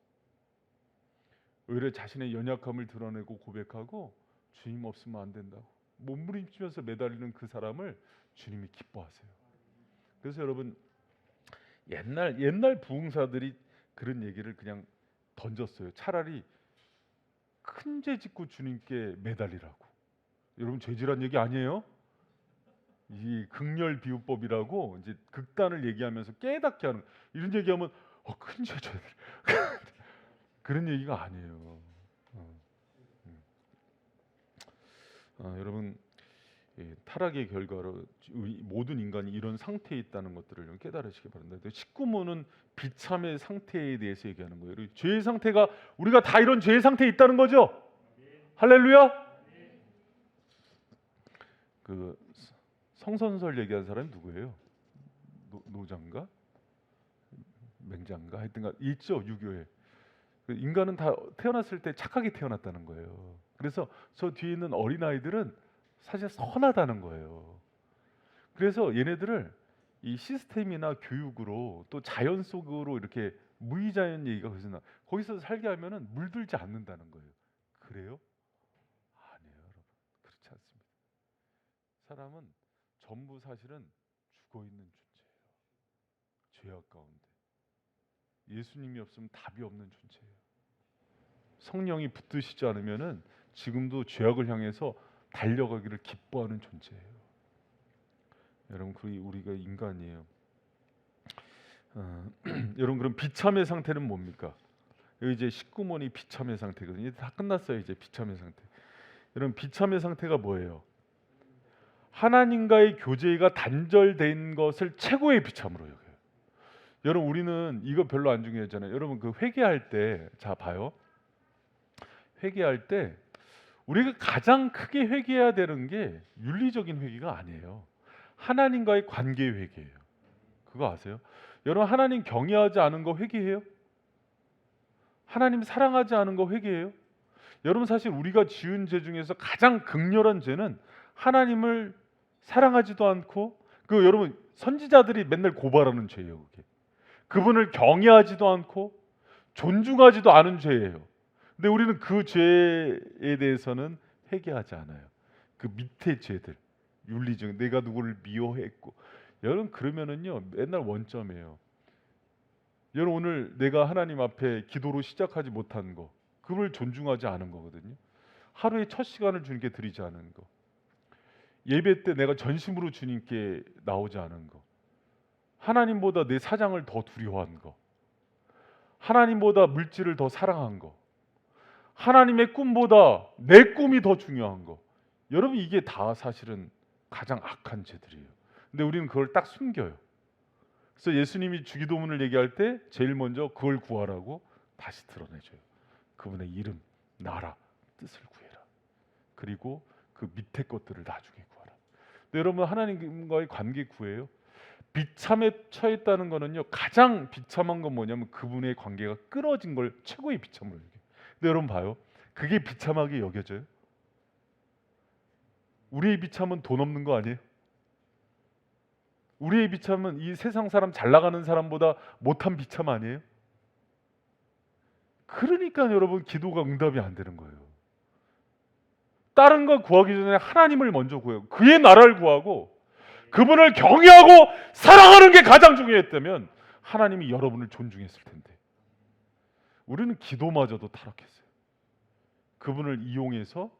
오히려 자신의 연약함을 드러내고 고백하고 주님 없으면 안 된다고 몸부림치면서 매달리는 그 사람을 주님이 기뻐하세요. 그래서 여러분, 옛날 부흥사들이 그런 얘기를 그냥 던졌어요. 차라리 큰 죄 짓고 주님께 매달리라고. 여러분, 죄지란 얘기 아니에요? 이 극렬 비유법이라고 이제 극단을 얘기하면서 깨닫게 하는, 이런 얘기하면 큰 죄 져야 돼. 그런 얘기가 아니에요. 여러분, 타락의 결과로 모든 인간이 이런 상태에 있다는 것들을 좀 깨달으시기 바랍니다. 19문은 비참의 상태에 대해서 얘기하는 거예요. 죄의 상태가, 우리가 다 이런 죄의 상태에 있다는 거죠. 할렐루야. 그 성선설 얘기한 사람이 누구예요? 노장가? 맹장가? 하여튼간 있죠, 유교에. 인간은 다 태어났을 때 착하게 태어났다는 거예요. 그래서 저 뒤에 있는 어린아이들은 사실 선하다는 거예요. 그래서 얘네들을 이 시스템이나 교육으로 또 자연 속으로 이렇게 무의자연 얘기가 거기서 살게 하면은 물들지 않는다는 거예요. 그래요? 아니에요, 여러분. 그렇지 않습니다. 사람은 전부 사실은 죽어 있는 존재예요. 죄악 가운데. 예수님이 없으면 답이 없는 존재예요. 성령이 붙드시지 않으면은 지금도 죄악을 향해서 달려가기를 기뻐하는 존재예요. 여러분, 우리가 인간이에요. 여러분, 그럼 비참의 상태는 뭡니까? 여기 이제 19문이 비참의 상태거든요. 다 끝났어요, 이제 비참의 상태. 여러분, 비참의 상태가 뭐예요? 하나님과의 교제가 단절된 것을 최고의 비참으로 여겨요. 여러분, 우리는 이거 별로 안 중요하잖아요. 여러분, 그 회개할 때, 자 봐요. 회개할 때 우리가 가장 크게 회개해야 되는 게 윤리적인 회개가 아니에요. 하나님과의 관계 회개예요. 그거 아세요? 여러분, 하나님 경외하지 않은 거 회개해요? 하나님 사랑하지 않은 거 회개해요? 여러분, 사실 우리가 지은 죄 중에서 가장 극렬한 죄는 하나님을 사랑하지도 않고, 여러분 선지자들이 맨날 고발하는 죄예요. 그게. 그분을 경외하지도 않고 존중하지도 않은 죄예요. 근데 우리는 그 죄에 대해서는 회개하지 않아요. 그 밑에 죄들, 윤리적, 내가 누구를 미워했고, 여러분 그러면은요 맨날 원점이에요. 여러분, 오늘 내가 하나님 앞에 기도로 시작하지 못한 거, 그걸 존중하지 않은 거거든요. 하루에 첫 시간을 주님께 드리지 않은 거, 예배 때 내가 전심으로 주님께 나오지 않은 거, 하나님보다 내 사장을 더 두려워한 거, 하나님보다 물질을 더 사랑한 거, 하나님의 꿈보다 내 꿈이 더 중요한 거, 여러분 이게 다 사실은 가장 악한 죄들이에요. 근데 우리는 그걸 딱 숨겨요. 그래서 예수님이 주기도문을 얘기할 때 제일 먼저 그걸 구하라고 다시 드러내줘요. 그분의 이름, 나라, 뜻을 구해라. 그리고 그 밑에 것들을 나중에 구하라. 근데 여러분, 하나님과의 관계 구해요. 비참에 처했다는 거는요, 가장 비참한 건 뭐냐면 그분의 관계가 끊어진 걸 최고의 비참으로 여겨요. 근데 여러분 봐요, 그게 비참하게 여겨져요? 우리의 비참은 돈 없는 거 아니에요? 우리의 비참은 이 세상 사람 잘 나가는 사람보다 못한 비참 아니에요? 그러니까 여러분 기도가 응답이 안 되는 거예요. 다른 거 구하기 전에 하나님을 먼저 구해요. 그의 나라를 구하고 그분을 경외하고 사랑하는 게 가장 중요했다면 하나님이 여러분을 존중했을 텐데 우리는 기도마저도 타락했어요. 그분을 이용해서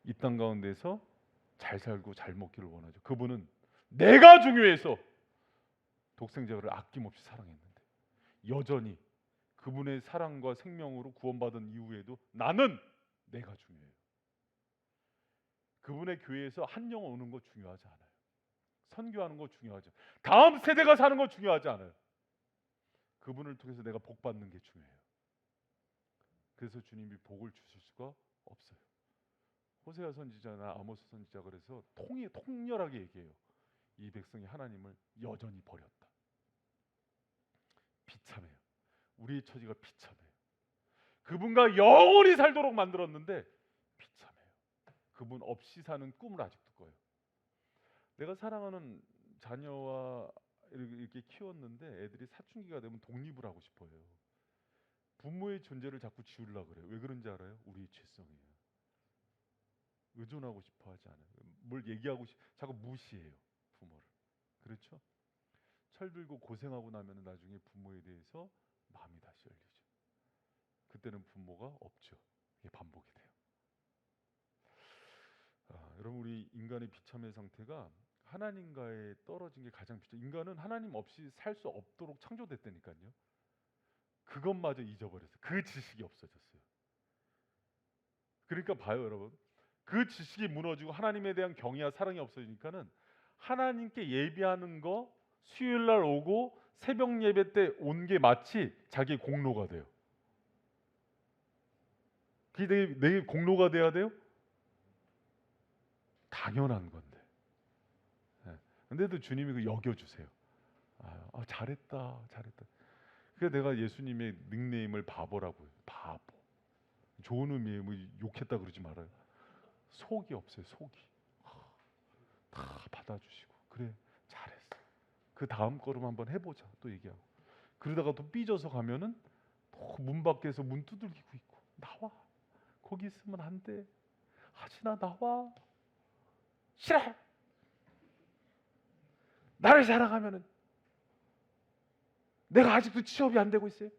이 땅 가운데서 잘 살고 잘 먹기를 원하죠. 그분은 내가 중요해서 독생자를 아낌없이 사랑했는데 여전히 그분의 사랑과 생명으로 구원받은 이후에도 나는 내가 중요해요. 그분의 교회에서 한 영 오는 거 중요하지 않아요. 선교하는 거 중요하죠. 다음 세대가 사는 거 중요하지 않아요. 그분을 통해서 내가 복 받는 게 중요해요. 그래서 주님이 복을 주실 수가 없어요. 호세아 선지자나 아모스 선지자 그래서 통렬하게 얘기해요. 이 백성이 하나님을 여전히 버렸다. 비참해요. 우리의 처지가 비참해요. 그분과 영원히 살도록 만들었는데 비참해요. 그분 없이 사는 꿈을 아직도 꿔요. 내가 사랑하는 자녀와 이렇게 키웠는데 애들이 사춘기가 되면 독립을 하고 싶어요. 부모의 존재를 자꾸 지우려고 그래요. 왜 그런지 알아요? 우리의 죄성이에요. 의존하고 싶어 하지 않아요. 뭘 얘기하고 자꾸 무시해요. 부모를. 그렇죠? 철들고 고생하고 나면 나중에 부모에 대해서 마음이 다시 열리죠. 그때는 부모가 없죠. 이게 반복이 돼요. 여러분 우리 인간의 비참의 상태가 하나님과의 떨어진 게 가장 비참. 인간은 하나님 없이 살 수 없도록 창조됐다니까요. 그것마저 잊어버렸어요. 그 지식이 없어졌어요. 그러니까 봐요, 여러분. 그 지식이 무너지고 하나님에 대한 경외와 사랑이 없어지니까는 하나님께 예배하는 거 수요일 날 오고 새벽 예배 때 온 게 마치 자기 공로가 돼요. 그게 내 공로가 돼야 돼요? 당연한 건데. 근데도 주님이 그 여겨주세요. 잘했다, 잘했다. 그래서 내가 예수님의 닉네임을 바보라고 해요. 바보. 좋은 의미에 뭐 욕했다 그러지 말아요. 속이 없어요. 속이. 다 받아주시고 그래 잘했어. 그 다음 걸음 한번 해보자 또 얘기하고. 그러다가 또 삐져서 가면은 문 밖에서 문 두들기고 있고 나와. 거기 있으면 안 돼. 하진아 나와. 싫어. 나를 사랑하면은 내가 아직도 취업이 안 되고 있어요.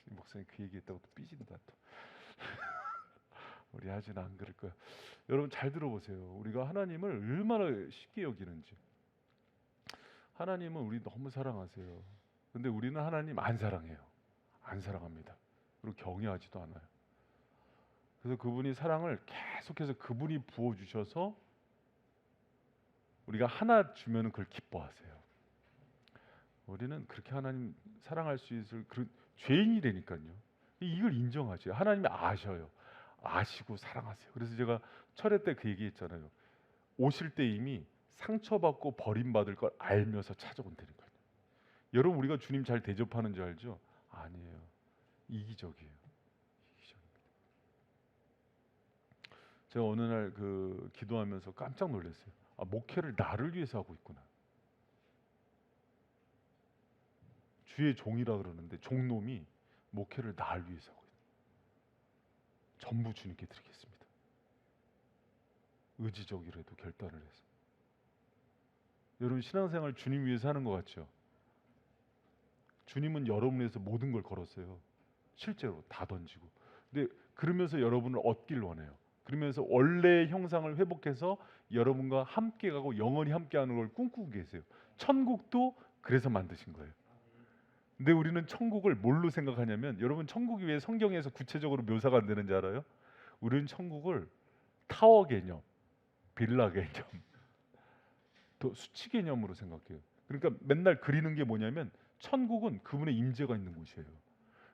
목사님 그 얘기했다고 또 삐진다 또. 우리 하진아 안 그럴 거야. 여러분 잘 들어보세요. 우리가 하나님을 얼마나 쉽게 여기는지. 하나님은 우리 너무 사랑하세요. 근데 우리는 하나님 안 사랑해요. 안 사랑합니다. 그리고 경외하지도 않아요. 그래서 그분이 사랑을 계속해서 그분이 부어주셔서 우리가 하나 주면은 그걸 기뻐하세요. 우리는 그렇게 하나님 사랑할 수 있을 그런 죄인이라니까요. 이걸 인정하죠. 하나님이 아셔요. 아시고 사랑하세요. 그래서 제가 철회 때 그 얘기했잖아요. 오실 때 이미 상처받고 버림받을 걸 알면서 찾아온다는 거예요. 여러분 우리가 주님 잘 대접하는 줄 알죠? 아니에요. 이기적이에요. 이기적입니다. 제가 어느 날 그 기도하면서 깜짝 놀랐어요. 목회를 나를 위해서 하고 있구나. 주의 종이라 그러는데 종놈이 목회를 나를 위해서 하고 있다. 전부 주님께 드리겠습니다. 의지적이라도 결단을 해서. 여러분 신앙생활 주님 위해서 하는 것 같죠? 주님은 여러분을 위해서 모든 걸 걸었어요. 실제로 다 던지고. 근데 그러면서 여러분을 얻길 원해요. 그러면서 원래의 형상을 회복해서 여러분과 함께 가고 영원히 함께하는 걸 꿈꾸고 계세요. 천국도 그래서 만드신 거예요. 근데 우리는 천국을 뭘로 생각하냐면 여러분 천국이 왜 성경에서 구체적으로 묘사가 안 되는지 알아요? 우리는 천국을 타워 개념, 빌라 개념, 또 수치 개념으로 생각해요. 그러니까 맨날 그리는 게 뭐냐면 천국은 그분의 임재가 있는 곳이에요.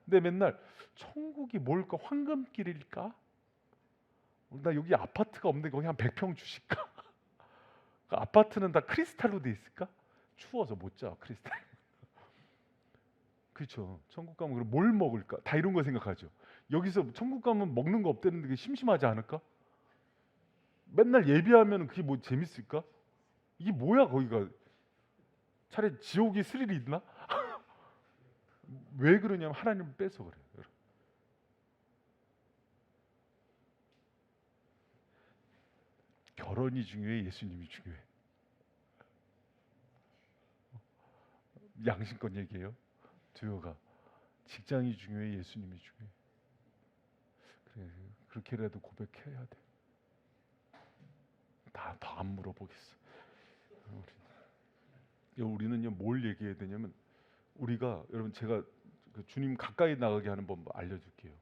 근데 맨날 천국이 뭘까? 황금길일까? 나 여기 아파트가 없는데 거기 한 100평 주실까? 그 아파트는 다 크리스탈로 돼 있을까? 추워서 못 자 크리스탈. 그렇죠. 천국 가면 그럼 뭘 먹을까? 다 이런 거 생각하죠. 여기서 천국 가면 먹는 거 없다는데 심심하지 않을까? 맨날 예배하면 그게 뭐 재밌을까? 이게 뭐야 거기가? 차라리 지옥이 스릴이 있나? 왜 그러냐면 하나님을 빼서 그래요. 여러분. 결혼이 중요해, 예수님이 중요해? 양심껏 얘기해요. 두요가 직장이 중요해, 예수님이 중요해? 그래, 그렇게라도 고백해야 돼. 다 안 물어보겠어. 우리는요 뭘 얘기해야 되냐면, 우리가 여러분, 제가 그 주님 가까이 나가게 하는 법 알려줄게요.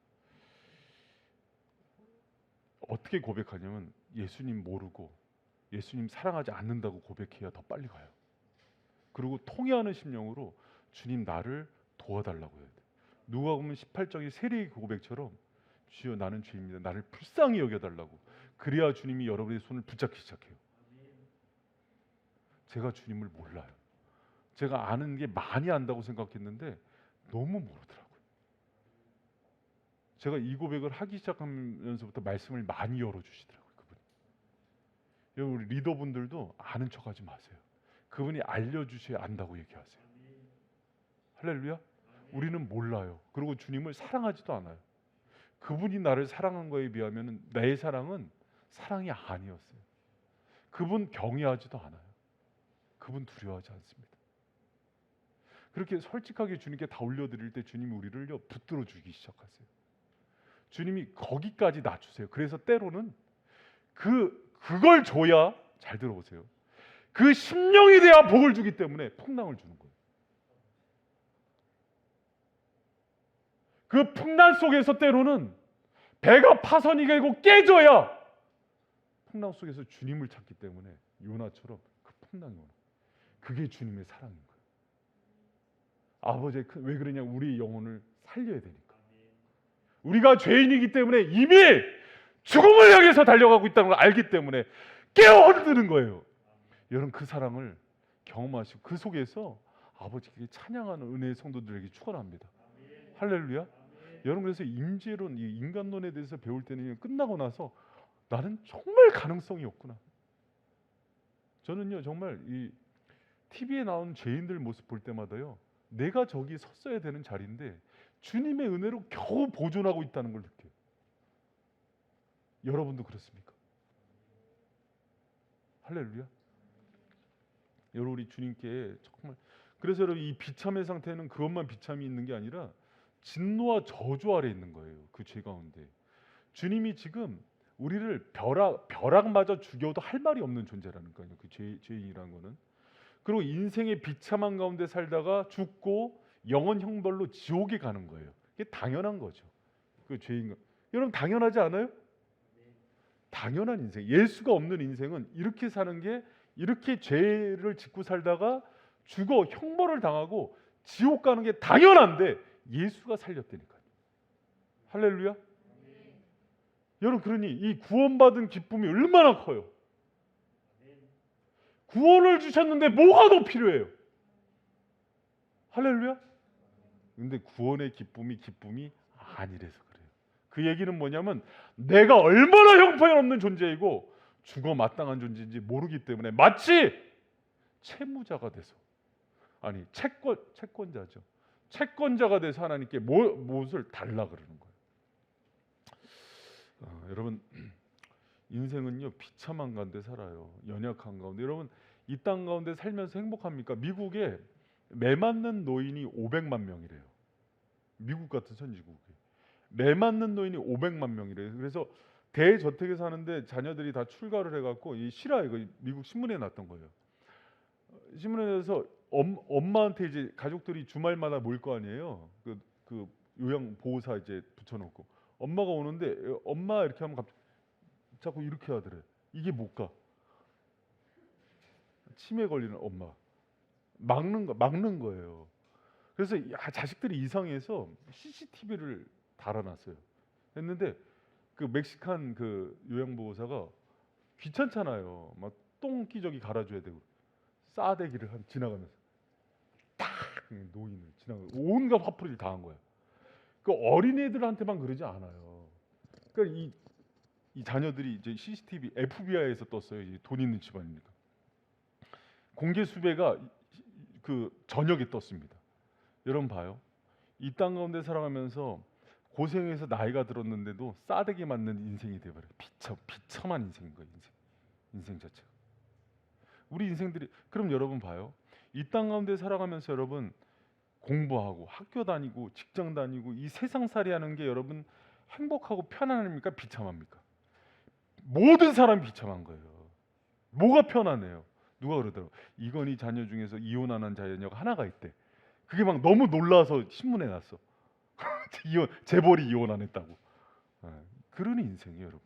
어떻게 고백하냐면, 예수님 모르고 예수님 사랑하지 않는다고 고백해야 더 빨리 가요. 그리고 통회하는 심령으로 주님 나를 도와달라고 해야 돼. 누가복음 18장의 세례의 고백처럼, 주여 나는 죄인입니다, 나를 불쌍히 여겨달라고. 그래야 주님이 여러분의 손을 붙잡기 시작해요. 제가 주님을 몰라요. 제가 아는 게 많이 안다고 생각했는데 너무 모르더라고요. 제가 이 고백을 하기 시작하면서부터 말씀을 많이 열어주시더라고요. 그분이. 여러분, 우리 리더분들도 아는 척하지 마세요. 그분이 알려주셔야 안다고 얘기하세요. 할렐루야. 우리는 몰라요. 그리고 주님을 사랑하지도 않아요. 그분이 나를 사랑한 거에 비하면 내 사랑은 사랑이 아니었어요. 그분 경외하지도 않아요. 그분 두려워하지 않습니다. 그렇게 솔직하게 주님께 다 올려드릴 때 주님이 우리를요 붙들어 주기 시작하세요. 주님이 거기까지 낮추세요. 그래서 때로는 그걸 줘야, 잘 들어보세요, 그 심령이 돼야 복을 주기 때문에 풍랑을 주는 거예요. 그 풍랑 속에서 때로는 배가 파선이 되고 깨져야 풍랑 속에서 주님을 찾기 때문에 요나처럼 그 풍랑이 오는, 그게 주님의 사랑인 거예요. 아버지, 왜 그러냐? 우리 영혼을 살려야 되니까. 우리가 죄인이기 때문에 이미 죽음을 향해서 달려가고 있다는 걸 알기 때문에 깨어 흔드는 거예요. 여러분, 그 사랑을 경험하시고 그 속에서 아버지께 찬양하는 은혜의 성도들에게 축원합니다. 할렐루야. 여러분, 그래서 임재론, 이 인간론에 대해서 배울 때는 끝나고 나서 나는 정말 가능성이 없구나. 저는요 정말 이 TV에 나온 죄인들 모습 볼 때마다요, 내가 저기 섰어야 되는 자리인데 주님의 은혜로 겨우 보존하고 있다는 걸 느껴요. 여러분도 그렇습니까? 할렐루야. 여러분, 우리 주님께 정말, 그래서 여러분, 이 비참의 상태는 그것만 비참이 있는 게 아니라 진노와 저주 아래 있는 거예요. 그 죄 가운데 주님이 지금 우리를 벼락마저 죽여도 할 말이 없는 존재라는 거예요. 그 죄인이라는 거는. 그리고 인생의 비참한 가운데 살다가 죽고 영원 형벌로 지옥에 가는 거예요. 이게 당연한 거죠. 그 죄인, 여러분 당연하지 않아요? 당연한 인생. 예수가 없는 인생은 이렇게 사는 게, 이렇게 죄를 짓고 살다가 죽어 형벌을 당하고 지옥 가는 게 당연한데 예수가 살렸다니까요. 할렐루야. 여러분, 그러니 이 구원받은 기쁨이 얼마나 커요. 구원을 주셨는데 뭐가 더 필요해요? 할렐루야. 근데 구원의 기쁨이 아니래서 그래요. 그 얘기는 뭐냐면, 내가 얼마나 형편없는 존재이고 죽어 마땅한 존재인지 모르기 때문에 마치 채무자가 돼서, 아니 채권자죠. 채권자가 돼서 하나님께 무엇을 달라 그러는 거예요. 여러분, 인생은요 비참한 가운데 살아요. 연약한 가운데. 여러분, 이 땅 가운데 살면서 행복합니까? 미국에 매 맞는 노인이 500만 명이래요. 미국 같은 선진국에 매 맞는 노인이 500만 명이래요. 그래서 대저택에 사는데 자녀들이 다 출가를 해갖고 이 실화, 이거 미국 신문에 났던 거예요. 신문에 나서 엄마한테 이제 가족들이 주말마다 모일 거 아니에요. 그 요양보호사 이제 붙여놓고 엄마가 오는데, 엄마 이렇게 하면 갑자기 자꾸 이렇게 하더래. 이게 뭘까? 치매 걸리는 엄마. 막는 거예요. 그래서 자식들이 이상해서 CCTV를 달아놨어요. 했는데 그 멕시칸 그 요양보호사가 귀찮잖아요. 막 똥기저귀 갈아줘야 되고 싸대기를 지나가면서 딱 노인을 지나가, 온갖 화풀이를 다 한 거야. 그 어린애들한테만 그러지 않아요. 그러니까 이 자녀들이 이제 CCTV FBI에서 떴어요. 이제 돈 있는 집안이니까. 공개 수배가 그 저녁에 떴습니다. 여러분 봐요. 이 땅 가운데 살아가면서 고생해서 나이가 들었는데도 싸대기 맞는 인생이 돼버려요. 비참한 인생인 거예요. 인생 자체가. 우리 인생들이 그럼 여러분 봐요. 이 땅 가운데 살아가면서 여러분 공부하고 학교 다니고 직장 다니고 이 세상살이 하는 게 여러분 행복하고 편안합니까? 비참합니까? 모든 사람이 비참한 거예요. 뭐가 편하네요? 누가 그러더라고. 이건희 자녀 중에서 이혼하는 자녀가 하나가 있대. 그게 막 너무 놀라서 신문에 났어. 재벌이 이혼 안 했다고. 그런 인생이에요, 여러분.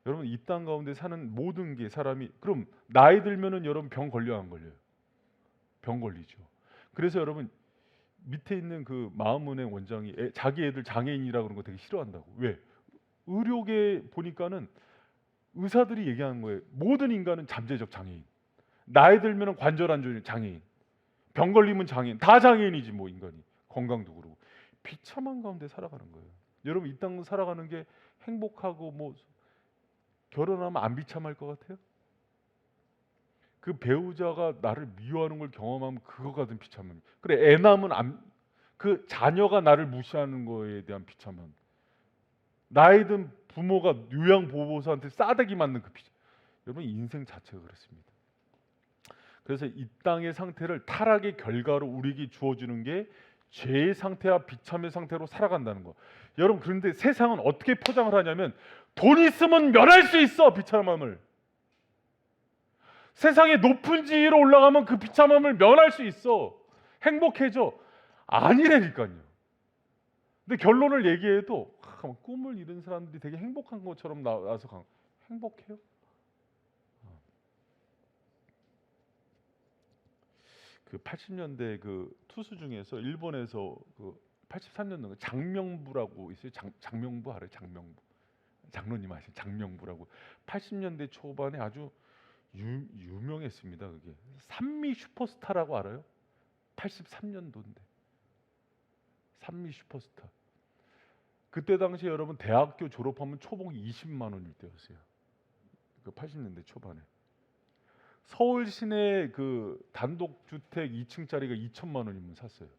여러분 이 땅 가운데 사는 모든 게 사람이 그럼 나이 들면은 여러분 병 걸려요, 안 걸려요? 병 걸리죠. 그래서 여러분 밑에 있는 그 마음은행 원장이 자기 애들 장애인이라 그런 거 되게 싫어한다고. 왜? 의료계 보니까는 의사들이 얘기하는 거예요. 모든 인간은 잠재적 장애인. 나이 들면은 관절 안 좋은 장애인. 병 걸리면 장애인. 다 장애인이지 뭐 인간이. 건강도 그러고. 비참한 가운데 살아가는 거예요. 여러분 이 땅 살아가는 게 행복하고 뭐 결혼하면 안 비참할 것 같아요? 그 배우자가 나를 미워하는 걸 경험하면 그거 같은 비참함. 그래 애 낳으면 그 자녀가 나를 무시하는 거에 대한 비참함. 나이 든 부모가 요양보호사한테 싸대기 맞는 그 비참. 여러분 인생 자체가 그렇습니다. 그래서 이 땅의 상태를 타락의 결과로 우리에게 주어주는 게 죄의 상태와 비참의 상태로 살아간다는 거. 여러분 그런데 세상은 어떻게 포장을 하냐면 돈 있으면 면할 수 있어 비참함을. 세상의 높은 지위로 올라가면 그 비참함을 면할 수 있어. 행복해져. 아니라니까요. 근데 결론을 얘기해도 꿈을 이룬 사람들이 되게 행복한 것처럼 나와서 행복해요? 그 80년대 그 투수 중에서 일본에서 그 83년도 장명부라고 있어요. 장명부 알아요? 장명부. 장로님 아시죠? 장명부라고. 80년대 초반에 아주 유명했습니다. 그게 산미 슈퍼스타라고 알아요? 83년도인데 산미 슈퍼스타. 그때 당시에 여러분 대학교 졸업하면 초봉이 20만 원일 때였어요. 그 80년대 초반에 서울 시내 그 단독 주택 2층짜리가 2천만 원이면 샀어요.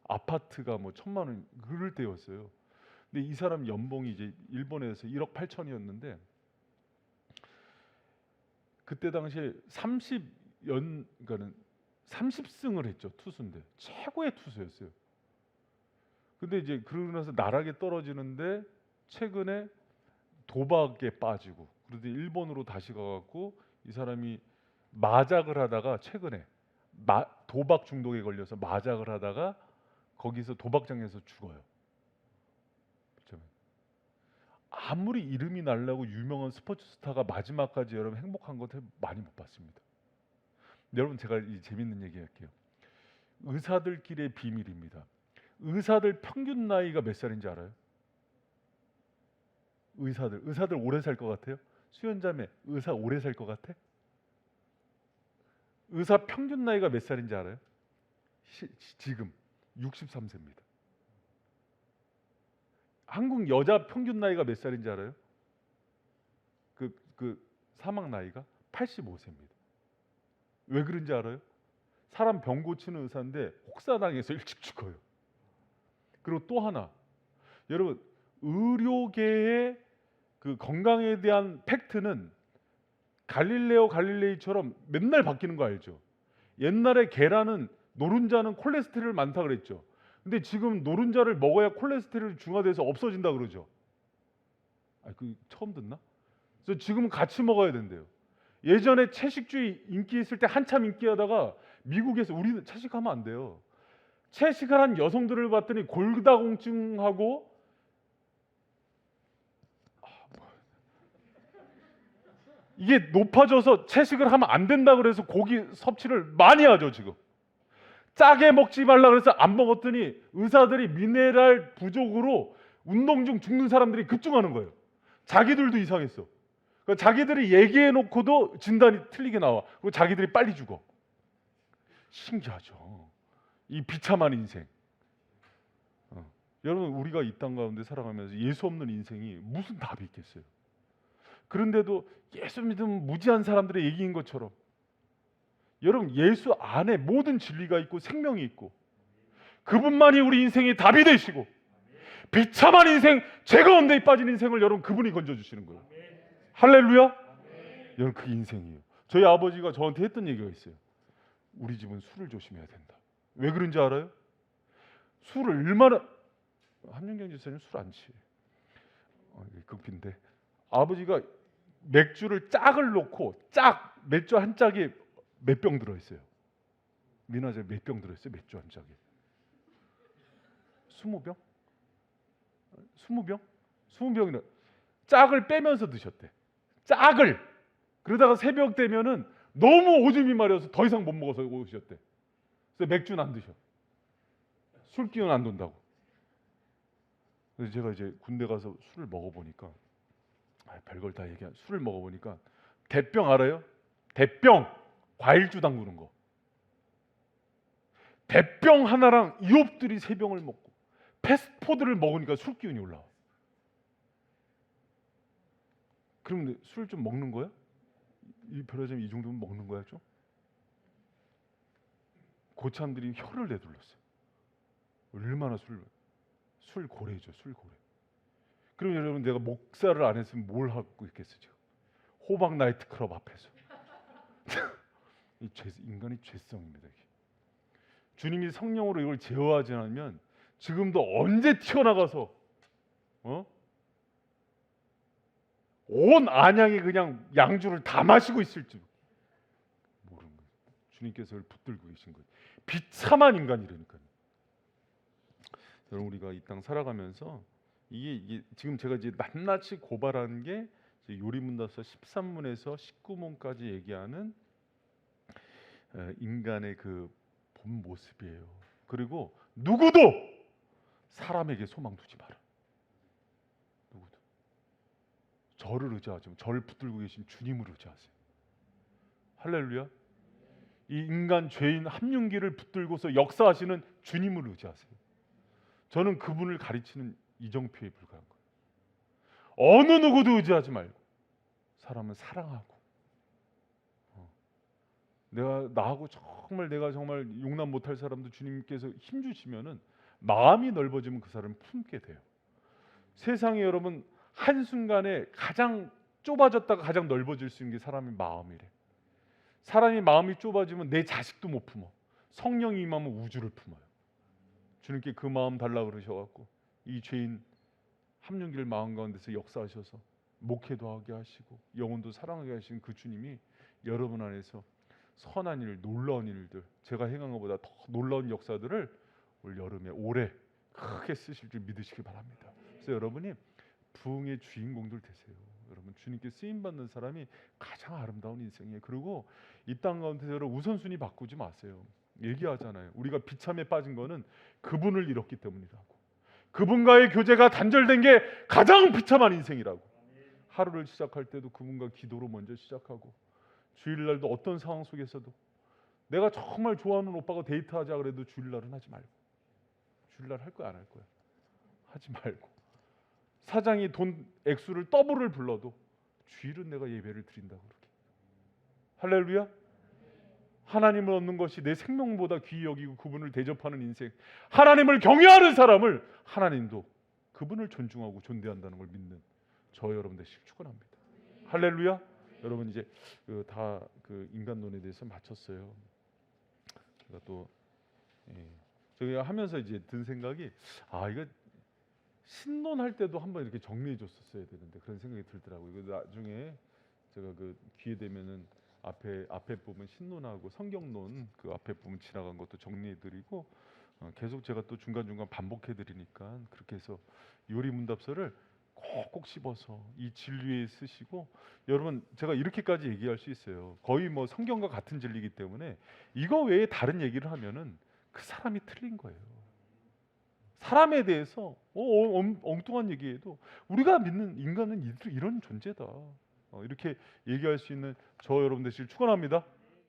아파트가 뭐 1,000만 원 그럴 때였어요. 근데 이 사람 연봉이 이제 일본에서 1억 8천이었는데 그때 당시에 그러니까는 30승을 했죠. 투수인데 최고의 투수였어요. 근데 이제 그러고 나서 나락에 떨어지는데 최근에 도박에 빠지고 그런데 일본으로 다시 가갖고 이 사람이 마작을 하다가 최근에 도박 중독에 걸려서 마작을 하다가 거기서 도박장에서 죽어요. 아무리 이름이 날라고 유명한 스포츠 스타가 마지막까지 여러분 행복한 것 많이 못 봤습니다. 여러분 제가 이 재밌는 얘기 할게요. 의사들끼리의 비밀입니다. 의사들 평균 나이가 몇 살인지 알아요? 의사들 오래 살 것 같아요? 수연자매 의사 오래 살 것 같아? 의사 평균 나이가 몇 살인지 알아요? 지금 63세입니다. 한국 여자 평균 나이가 몇 살인지 알아요? 그 사망 나이가 85세입니다. 왜 그런지 알아요? 사람 병 고치는 의사인데 혹사당해서 일찍 죽어요. 그리고 또 하나, 여러분 의료계의 그 건강에 대한 팩트는 갈릴레이처럼 맨날 바뀌는 거 알죠? 옛날에 계란은 노른자는 콜레스테롤 많다 그랬죠. 근데 지금 노른자를 먹어야 콜레스테롤이 중화돼서 없어진다 그러죠. 그 처음 듣나? 그래서 지금은 같이 먹어야 된대요. 예전에 채식주의 인기 있을 때 한참 인기하다가 미국에서 우리는 채식하면 안 돼요. 채식을 한 여성들을 봤더니 골다공증하고 이게 높아져서 채식을 하면 안 된다 그래서 고기 섭취를 많이 하죠. 지금 짜게 먹지 말라 그래서 안 먹었더니 의사들이 미네랄 부족으로 운동 중 죽는 사람들이 급증하는 거예요. 자기들도 이상했어. 그러니까 자기들이 얘기해 놓고도 진단이 틀리게 나와. 그리고 자기들이 빨리 죽어. 신기하죠. 이 비참한 인생. 여러분 우리가 이 땅 가운데 살아가면서 예수 없는 인생이 무슨 답이 있겠어요? 그런데도 예수 믿으면 무지한 사람들의 얘기인 것처럼 여러분 예수 안에 모든 진리가 있고 생명이 있고 그분만이 우리 인생의 답이 되시고 비참한 인생, 죄가 언대에 빠진 인생을 여러분 그분이 건져주시는 거예요. 할렐루야. 여러분 그게 인생이에요. 저희 아버지가 저한테 했던 얘기가 있어요. 우리 집은 술을 조심해야 된다. 왜 그런지 알아요? 술을 얼마나 함윤경 집사님 술 안 취해. 극빈데 아버지가 맥주를 짝을 놓고 짝 맥주 한 짝에 몇 병 들어 있어요. 민화제 몇 병 들어 있어요? 맥주 한 짝에 20병? 20병? 20병이나 짝을 빼면서 드셨대. 짝을. 그러다가 새벽 되면은 너무 오줌이 마려워서 더 이상 못 먹어서 오셨대. 그래서 맥주는 안 드셔. 술 기운 안 돈다고. 그래서 제가 이제 군대 가서 술을 먹어보니까 별걸 다 얘기한 술을 먹어보니까 대병 알아요? 대병 과일주 담그는 거. 대병 하나랑 이옵들이 3병을 먹고 패스트푸드를 먹으니까 술 기운이 올라와. 그러면 술 좀 먹는 거야? 이 별하자면 이 정도면 먹는 거야 좀? 고참들이 혀를 내둘렀어요. 얼마나 술 고래죠, 술 고래. 그럼 여러분 내가 목사를 안 했으면 뭘 하고 있겠어 지금? 호박 나이트클럽 앞에서. 인간의 죄성입니다. 이게. 주님이 성령으로 이걸 제어하지 않으면 지금도 언제 튀어나가서 온 안양이 그냥 양주를 다 마시고 있을지 모르는 거예요. 주님께서 붙들고 계신 거예요. 비참한 인간이라니까요. 여러분 우리가 이 땅 살아가면서 이게 지금 제가 이제 낱낱이 고발하는 게 요리문답서 13문에서 19문까지 얘기하는 인간의 그 본 모습이에요. 그리고 누구도 사람에게 소망 두지 마라. 누구도 저를 의지하지 마. 저를 붙들고 계신 주님을 의지하세요. 할렐루야. 이 인간 죄인 함윤기를 붙들고서 역사하시는 주님을 의지하세요. 저는 그분을 가르치는 이정표에 불과한 거예요. 어느 누구도 의지하지 말고 사람은 사랑하고 나하고 내가 정말 용납 못할 사람도 주님께서 힘 주시면은 마음이 넓어지면 그 사람을 품게 돼요. 세상에 여러분 한순간에 가장 좁아졌다가 가장 넓어질 수 있는 게 사람의 마음이래. 사람이 마음이 좁아지면 내 자식도 못 품어. 성령이 임하면 우주를 품어요. 주님께 그 마음 달라 그러셔갖고 이 죄인 함윤기를 마음 가운데서 역사하셔서 목회도 하게 하시고 영혼도 사랑하게 하신 그 주님이 여러분 안에서 선한 일, 놀라운 일들, 제가 행한 것보다 더 놀라운 역사들을 올 여름에 올해 크게 쓰실 줄 믿으시기 바랍니다. 그래서 여러분이 부흥의 주인공들 되세요. 여러분 주님께 쓰임 받는 사람이 가장 아름다운 인생이에요. 그리고 이 땅 가운데서 여러분 우선순위 바꾸지 마세요. 얘기하잖아요. 우리가 비참에 빠진 거는 그분을 잃었기 때문이라고. 그분과의 교제가 단절된 게 가장 비참한 인생이라고. 하루를 시작할 때도 그분과 기도로 먼저 시작하고 주일날도 어떤 상황 속에서도 내가 정말 좋아하는 오빠가 데이트하자 그래도 주일날은 하지 말고. 주일날 할 거야 안 할 거야? 하지 말고. 사장이 돈 액수를 더블을 불러도 주일은 내가 예배를 드린다고 그렇게. 할렐루야. 하나님을 얻는 것이 내 생명보다 귀히 여기고 그분을 대접하는 인생. 하나님을 경외하는 사람을 하나님도 그분을 존중하고 존대한다는 걸 믿는 저 여러분 되시길 축원합니다. 할렐루야. 여러분 이제 다 그 인간론에 대해서 마쳤어요. 제가 또 저희가 하면서 이제 든 생각이 이거 신론할 때도 한번 이렇게 정리해 줬었어야 되는데 그런 생각이 들더라고요. 이거 나중에 제가 그 기회 되면은 앞에 부분 신론하고 성경론 그 앞에 부분 지나간 것도 정리해 드리고 계속 제가 또 중간중간 반복해 드리니까 그렇게 해서 요리문답서를 꼭꼭 씹어서 이 진리에 쓰시고 여러분 제가 이렇게까지 얘기할 수 있어요. 거의 뭐 성경과 같은 진리이기 때문에 이거 외에 다른 얘기를 하면은 그 사람이 틀린 거예요. 사람에 대해서 엉뚱한 얘기해도 우리가 믿는 인간은 이런 존재다. 이렇게 얘기할 수 있는 저 여러분 되시길 축원합니다.